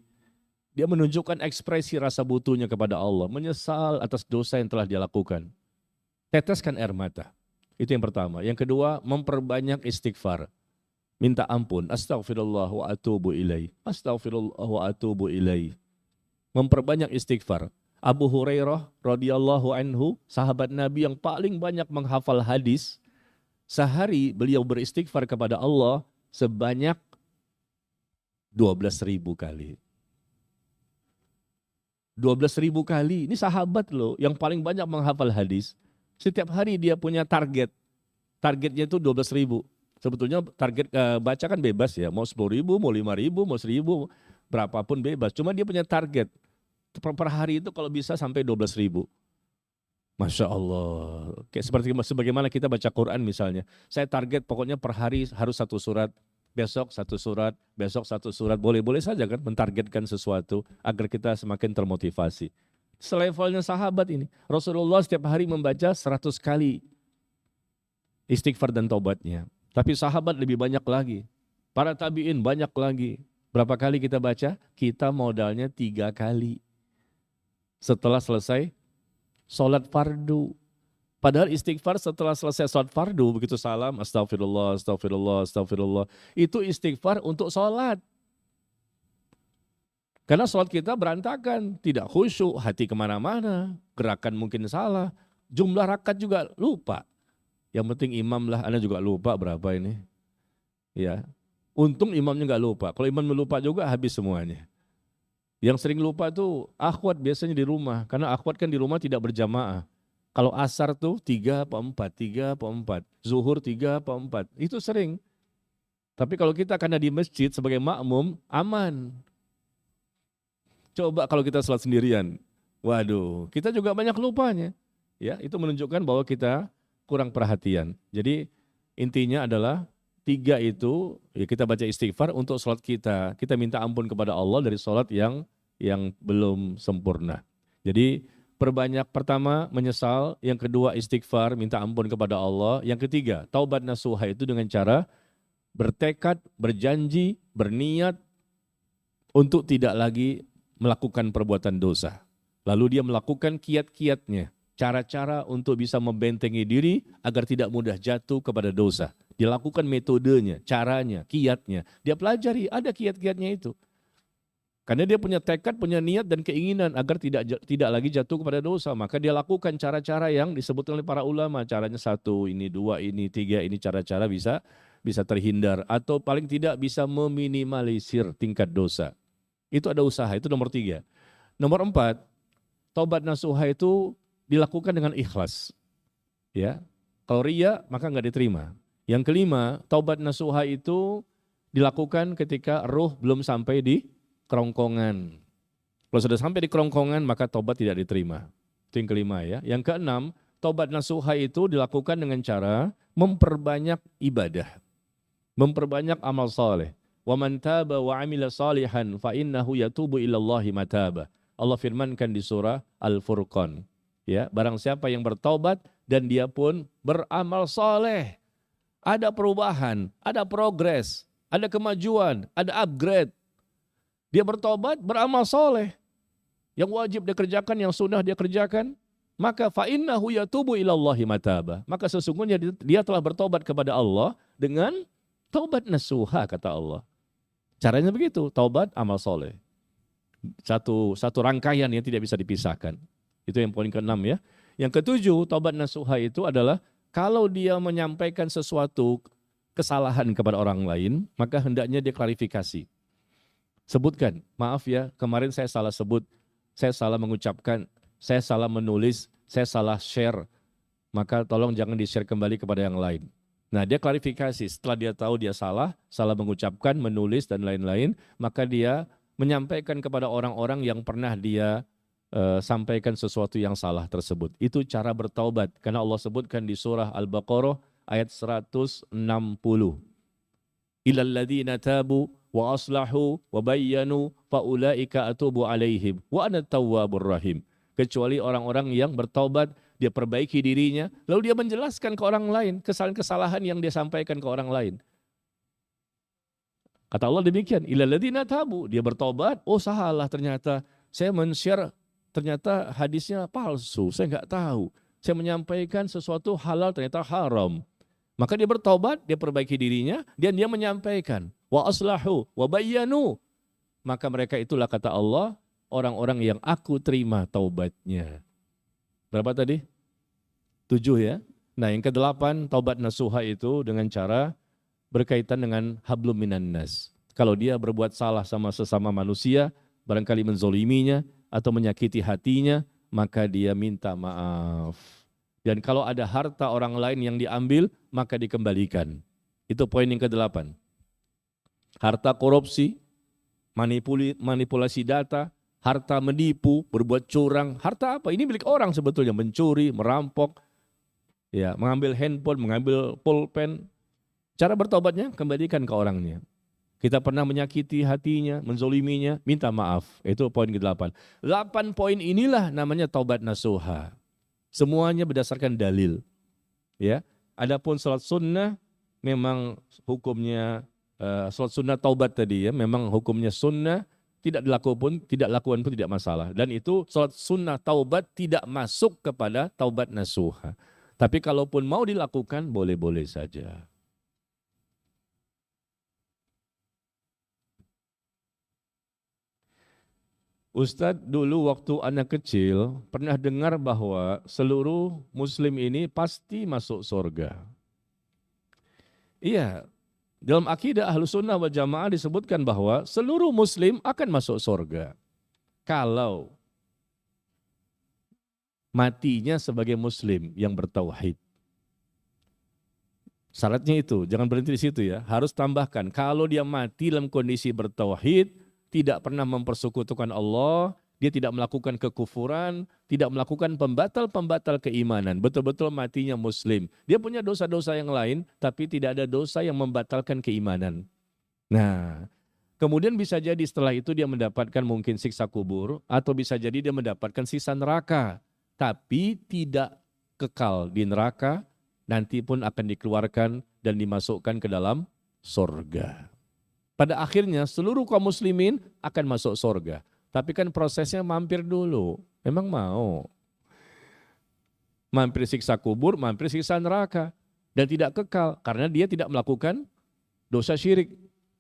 dia menunjukkan ekspresi rasa butuhnya kepada Allah, menyesal atas dosa yang telah dia lakukan. Teteskan air mata. Itu yang pertama. Yang kedua, memperbanyak istighfar. Minta ampun, astaghfirullah wa atubu ilaih. Astaghfirullah wa atubu ilaih. Memperbanyak istighfar. Abu Hurairah radhiyallahu anhu, sahabat Nabi yang paling banyak menghafal hadis, sehari beliau beristighfar kepada Allah sebanyak 12.000 kali. 12.000 kali, ini sahabat loh yang paling banyak menghafal hadis. Setiap hari dia punya target. Targetnya itu 12.000. Sebetulnya target baca kan bebas ya, mau 10.000, mau 5.000, mau 1.000, berapapun bebas. Cuma dia punya target. Per hari itu kalau bisa sampai 12.000. Masya Allah. Kayak seperti sebagaimana kita baca Quran misalnya. Saya target pokoknya per hari harus 1 surat. Besok 1 surat, besok 1 surat. Boleh-boleh saja kan mentargetkan sesuatu agar kita semakin termotivasi. Selevelnya sahabat ini. Rasulullah setiap hari membaca 100 kali istighfar dan taubatnya. Tapi sahabat lebih banyak lagi. Para tabi'in banyak lagi. Berapa kali kita baca? Kita modalnya 3 kali. Setelah selesai sholat fardu. Padahal istighfar setelah selesai sholat fardu, begitu salam, astagfirullah, astagfirullah, astagfirullah. Itu istighfar untuk sholat. Karena sholat kita berantakan, tidak khusyuk, hati kemana-mana, gerakan mungkin salah, jumlah rakaat juga lupa. Yang penting imam lah, Anda juga lupa berapa ini. Ya, untung imamnya nggak lupa. Kalau imam lupa juga habis semuanya. Yang sering lupa tuh akhwat biasanya di rumah. Karena akhwat kan di rumah tidak berjamaah. Kalau asar tuh 3 apa 4, 3 apa 4. Zuhur 3 apa 4. Itu sering. Tapi kalau kita karena di masjid sebagai makmum, aman. Coba kalau kita sholat sendirian. Waduh, kita juga banyak lupanya. Ya, itu menunjukkan bahwa kita kurang perhatian. Jadi intinya adalah 3 itu ya kita baca istighfar untuk sholat kita. Kita minta ampun kepada Allah dari sholat yang belum sempurna. Jadi perbanyak, pertama menyesal, yang kedua istighfar, minta ampun kepada Allah. Yang ketiga, taubat nasuha itu dengan cara bertekad, berjanji, berniat untuk tidak lagi melakukan perbuatan dosa. Lalu dia melakukan kiat-kiatnya, cara-cara untuk bisa membentengi diri agar tidak mudah jatuh kepada dosa. Dia lakukan metodenya, caranya, kiatnya. Dia pelajari, ada kiat-kiatnya itu. Karena dia punya tekad, punya niat dan keinginan agar tidak lagi jatuh kepada dosa. Maka dia lakukan cara-cara yang disebut oleh para ulama. Caranya 1, ini 2, ini 3, ini cara-cara bisa terhindar. Atau paling tidak bisa meminimalisir tingkat dosa. Itu ada usaha, itu nomor 3. Nomor 4, taubat nasuha itu dilakukan dengan ikhlas. Ya, kalau riya maka nggak diterima. Yang kelima, taubat nasuha itu dilakukan ketika ruh belum sampai di kerongkongan. Kalau sudah sampai di kerongkongan maka taubat tidak diterima. Itu yang kelima ya. Yang keenam, taubat nasuha itu dilakukan dengan cara memperbanyak ibadah. Memperbanyak amal saleh. Wa man taba wa amila salihan fa innahu yatubu ilallahi mataba. Allah firmankan di surah Al-Furqan. Ya, barang siapa yang bertaubat dan dia pun beramal saleh. Ada perubahan, ada progres, ada kemajuan, ada upgrade. Dia bertobat, beramal soleh. Yang wajib dia kerjakan, yang sunnah dia kerjakan. Maka fa'innahu yatubu ilallahi mataba. Maka sesungguhnya dia telah bertobat kepada Allah dengan taubat nasuha, kata Allah. Caranya begitu, taubat, amal soleh. Satu rangkaian yang tidak bisa dipisahkan. Itu yang poin ke-6 ya. Yang ke-7, taubat nasuha itu adalah kalau dia menyampaikan sesuatu kesalahan kepada orang lain, maka hendaknya dia klarifikasi. Sebutkan, maaf ya, kemarin saya salah sebut, saya salah mengucapkan, saya salah menulis, saya salah share, maka tolong jangan di-share kembali kepada yang lain. Nah, dia klarifikasi, setelah dia tahu dia salah mengucapkan, menulis, dan lain-lain, maka dia menyampaikan kepada orang-orang yang pernah dia sampaikan sesuatu yang salah tersebut. Itu cara bertaubat, karena Allah sebutkan di surah Al-Baqarah ayat 160. illal ladzina tabu wa aslahu wa bayyanu fa ulaika atubu alaihim wa ana tawwabur rahim. Kecuali orang-orang yang bertaubat, dia perbaiki dirinya, lalu dia menjelaskan ke orang lain kesalahan-kesalahan yang dia sampaikan ke orang lain. Kata Allah demikian, illal ladzina tabu, dia bertobat, oh salah ternyata, saya men-share ternyata hadisnya palsu, saya enggak tahu. Saya menyampaikan sesuatu halal ternyata haram. Maka dia bertobat, dia perbaiki dirinya, dan dia menyampaikan, wa aslahu, wa bayyanu. Maka mereka itulah kata Allah, orang-orang yang aku terima taubatnya. Berapa tadi? 7 ya. Nah yang ke-8, taubat nasuha itu dengan cara berkaitan dengan hablum minan nas. Kalau dia berbuat salah sama sesama manusia, barangkali menzoliminya atau menyakiti hatinya, maka dia minta maaf. Dan kalau ada harta orang lain yang diambil, maka dikembalikan. Itu poin yang ke-8. Harta korupsi, manipulasi data, harta menipu, berbuat curang, harta apa? Ini milik orang sebetulnya, mencuri, merampok, ya, mengambil handphone, mengambil pulpen. Cara bertobatnya, kembalikan ke orangnya. Kita pernah menyakiti hatinya, menzoliminya, minta maaf. Itu poin ke-8. 8 poin inilah namanya taubat nasuha. Semuanya berdasarkan dalil. Ya, adapun salat sunnah memang hukumnya salat sunnah taubat tadi ya, memang hukumnya sunnah, tidak dilakukan pun tidak masalah. Dan itu salat sunnah taubat tidak masuk kepada taubat nasuha. Tapi kalaupun mau dilakukan boleh-boleh saja. Ustadz dulu waktu anak kecil pernah dengar bahwa seluruh muslim ini pasti masuk surga. Iya, dalam akidah Ahlus Sunnah wal Jamaah disebutkan bahwa seluruh muslim akan masuk surga. Kalau matinya sebagai muslim yang bertauhid. Syaratnya itu, jangan berhenti di situ ya. Harus tambahkan, kalau dia mati dalam kondisi bertauhid, tidak pernah mempersekutukan Allah, dia tidak melakukan kekufuran, tidak melakukan pembatal-pembatal keimanan. Betul-betul matinya muslim. Dia punya dosa-dosa yang lain, tapi tidak ada dosa yang membatalkan keimanan. Nah, kemudian bisa jadi setelah itu dia mendapatkan mungkin siksa kubur, atau bisa jadi dia mendapatkan siksa neraka. Tapi tidak kekal di neraka, nanti pun akan dikeluarkan dan dimasukkan ke dalam surga. Pada akhirnya seluruh kaum muslimin akan masuk surga. Tapi kan prosesnya mampir dulu. Memang mau. Mampir siksa kubur, mampir siksa neraka. Dan tidak kekal. Karena dia tidak melakukan dosa syirik.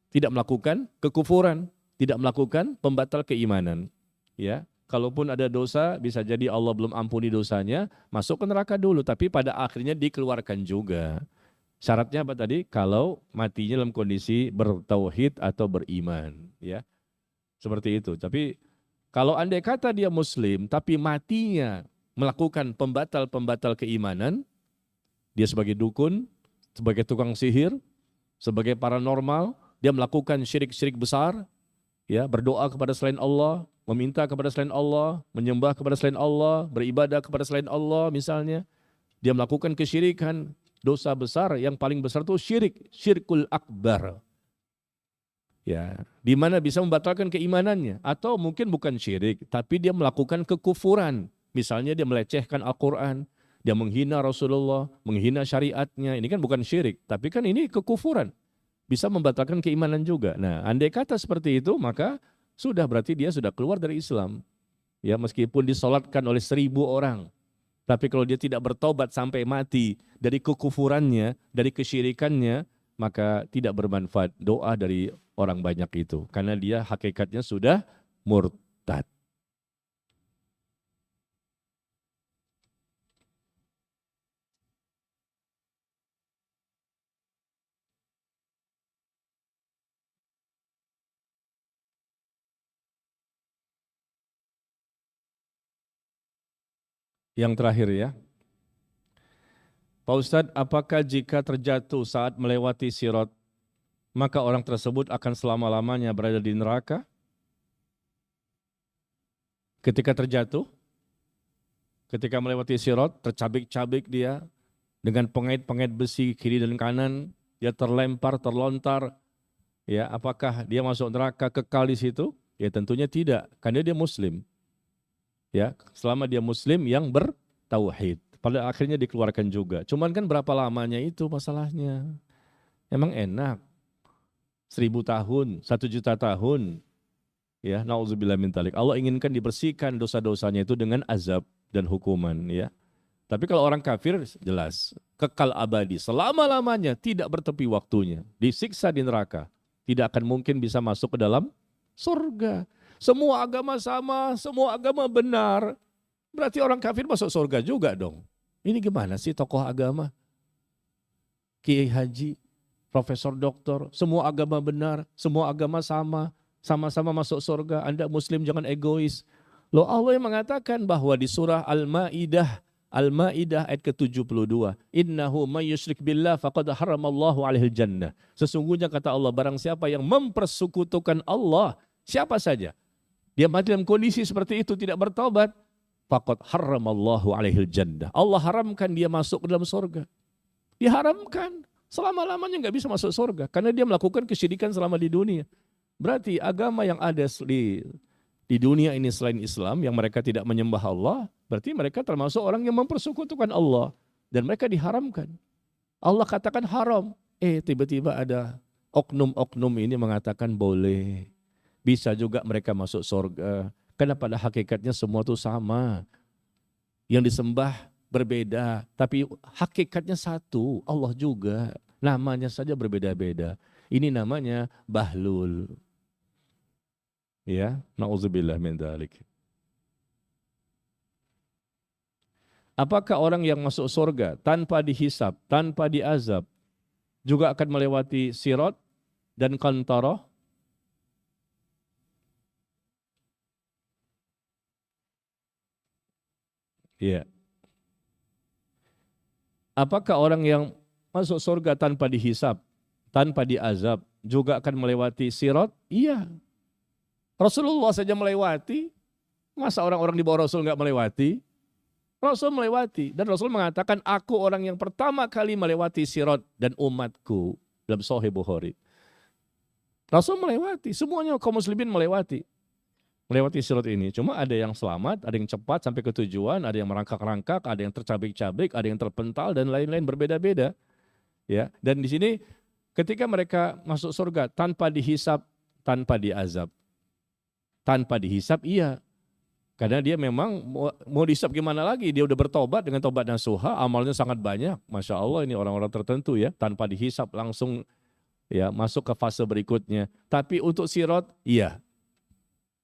Tidak melakukan kekufuran. Tidak melakukan pembatal keimanan. Ya, kalaupun ada dosa, bisa jadi Allah belum ampuni dosanya, masuk ke neraka dulu. Tapi pada akhirnya dikeluarkan juga. Syaratnya apa tadi? Kalau matinya dalam kondisi bertauhid atau beriman, ya. Seperti itu. Tapi kalau andai kata dia muslim tapi matinya melakukan pembatal-pembatal keimanan, dia sebagai dukun, sebagai tukang sihir, sebagai paranormal, dia melakukan syirik-syirik besar, ya, berdoa kepada selain Allah, meminta kepada selain Allah, menyembah kepada selain Allah, beribadah kepada selain Allah misalnya. Dia melakukan kesyirikan, dosa besar, yang paling besar itu syirik, syirkul akbar. Ya, di mana bisa membatalkan keimanannya, atau mungkin bukan syirik, tapi dia melakukan kekufuran. Misalnya dia melecehkan Al-Qur'an, dia menghina Rasulullah, menghina syariatnya. Ini kan bukan syirik, tapi kan ini kekufuran. Bisa membatalkan keimanan juga. Nah, andai kata seperti itu, maka sudah berarti dia sudah keluar dari Islam. Ya, meskipun disolatkan oleh 1000 orang. Tapi kalau dia tidak bertobat sampai mati dari kekufurannya, dari kesyirikannya, maka tidak bermanfaat doa dari orang banyak itu. Karena dia hakikatnya sudah murtad. Yang terakhir ya. Pak Ustadz, apakah jika terjatuh saat melewati sirat, maka orang tersebut akan selama-lamanya berada di neraka? Ketika terjatuh, ketika melewati sirat, tercabik-cabik dia dengan pengait-pengait besi kiri dan kanan, dia terlempar, terlontar, Ya, apakah dia masuk neraka kekal di situ? Ya tentunya tidak, karena dia muslim. Ya, selama dia muslim yang bertauhid. Pada akhirnya dikeluarkan juga. Cuman kan berapa lamanya itu masalahnya. Emang enak. 1000 tahun, 1 juta tahun. Ya, nauzubillah min dzalik. Allah inginkan dibersihkan dosa-dosanya itu dengan azab dan hukuman, ya. Tapi kalau orang kafir jelas kekal abadi selama-lamanya, tidak bertepi waktunya, disiksa di neraka, tidak akan mungkin bisa masuk ke dalam surga. Semua agama sama, semua agama benar. Berarti orang kafir masuk surga juga dong. Ini gimana sih tokoh agama? Kiai haji, profesor doktor, semua agama benar, semua agama sama, sama-sama masuk surga. Anda muslim jangan egois. Loh Allah yang mengatakan bahwa di surah Al-Ma'idah ayat ke-72. Innahu may yusyrik billah faqad haramallahu alaihil jannah. Sesungguhnya kata Allah, barang siapa yang mempersekutukan Allah, siapa saja, dia mati dalam kondisi seperti itu, tidak bertaubat, faqad haramallahu alaihil jannah. Allah haramkan dia masuk ke dalam surga. Diharamkan. Selama-lamanya nggak bisa masuk surga. Karena dia melakukan kesyirikan selama di dunia. Berarti agama yang ada di dunia ini selain Islam, yang mereka tidak menyembah Allah, berarti mereka termasuk orang yang mempersekutukan Allah. Dan mereka diharamkan. Allah katakan haram. Tiba-tiba ada oknum-oknum ini mengatakan boleh. Bisa juga mereka masuk surga. Karena pada hakikatnya semua itu sama. Yang disembah berbeda. Tapi hakikatnya satu. Allah juga. Namanya saja berbeda-beda. Ini namanya bahlul. Ya, na'udzubillah min dzalik. Apakah orang yang masuk surga tanpa dihisab, tanpa diazab, juga akan melewati sirat dan qantarah? Iya. Apakah orang yang masuk surga tanpa dihisab, tanpa diazab, juga akan melewati sirat? Iya. Rasulullah saja melewati, masa orang-orang di bawah Rasul nggak melewati? Rasul melewati, dan Rasul mengatakan, aku orang yang pertama kali melewati sirat dan umatku, dalam Sahih Bukhari. Rasul melewati, semuanya kaum muslimin melewati sirat ini. Cuma ada yang selamat, ada yang cepat sampai ke tujuan, ada yang merangkak-rangkak, ada yang tercabik-cabik, ada yang terpental, dan lain-lain berbeda-beda. Ya, dan di sini ketika mereka masuk surga tanpa dihisab, tanpa diazab. Tanpa dihisab, iya. Karena dia memang mau dihisab gimana lagi, dia udah bertobat dengan tobat nasuha, amalnya sangat banyak. Masya Allah, ini orang-orang tertentu ya, tanpa dihisab langsung ya masuk ke fase berikutnya. Tapi untuk sirat, iya.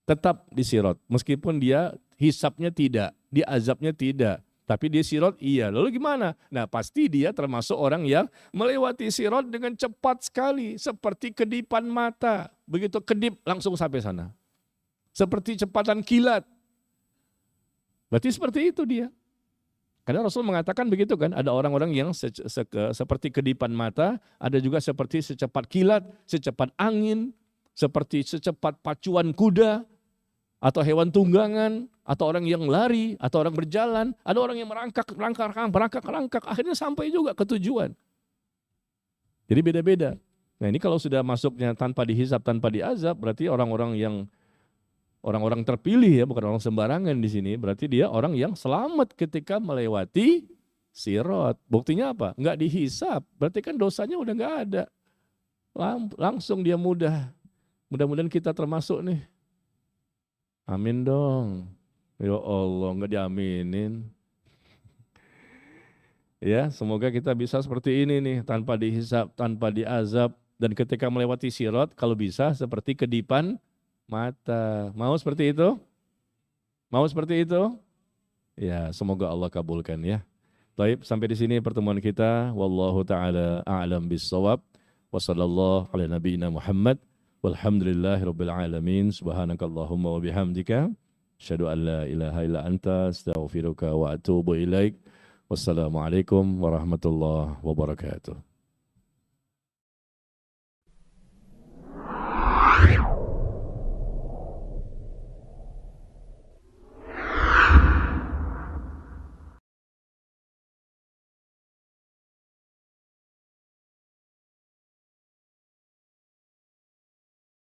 Tetap di sirat, meskipun dia hisabnya tidak, dia azabnya tidak. Tapi dia sirat, iya. Lalu gimana? Nah pasti dia termasuk orang yang melewati sirat dengan cepat sekali. Seperti kedipan mata. Begitu kedip langsung sampai sana. Seperti cepatan kilat. Berarti seperti itu dia. Karena Rasul mengatakan begitu kan, ada orang-orang yang seperti kedipan mata, ada juga seperti secepat kilat, secepat angin, seperti secepat pacuan kuda, atau hewan tunggangan, atau orang yang lari, atau orang berjalan, ada orang yang merangkak, akhirnya sampai juga ke tujuan. Jadi beda-beda. Nah ini kalau sudah masuknya tanpa dihisab, tanpa diazab, berarti orang-orang terpilih ya, bukan orang sembarangan di sini. Berarti dia orang yang selamat ketika melewati sirat. Buktinya apa? Enggak dihisab. Berarti kan dosanya udah enggak ada. Langsung dia mudah. Mudah-mudahan kita termasuk nih. Amin dong. Ya Allah, enggak diaminin. Ya, semoga kita bisa seperti ini nih, tanpa dihisab, tanpa diazab. Dan ketika melewati sirat, kalau bisa seperti kedipan mata. Mau seperti itu? Mau seperti itu? Ya, semoga Allah kabulkan ya. Baik, sampai di sini pertemuan kita. Wallahu taala a'lam bissawab. Wassallallahu ala nabiyyina Muhammad. Walhamdulillahirabbil alamin. Subhanakallahumma wa bihamdika asyhadu an la ilaha illa anta astaghfiruka wa atubu ilaik. Wassalamualaikum warahmatullahi wabarakatuh.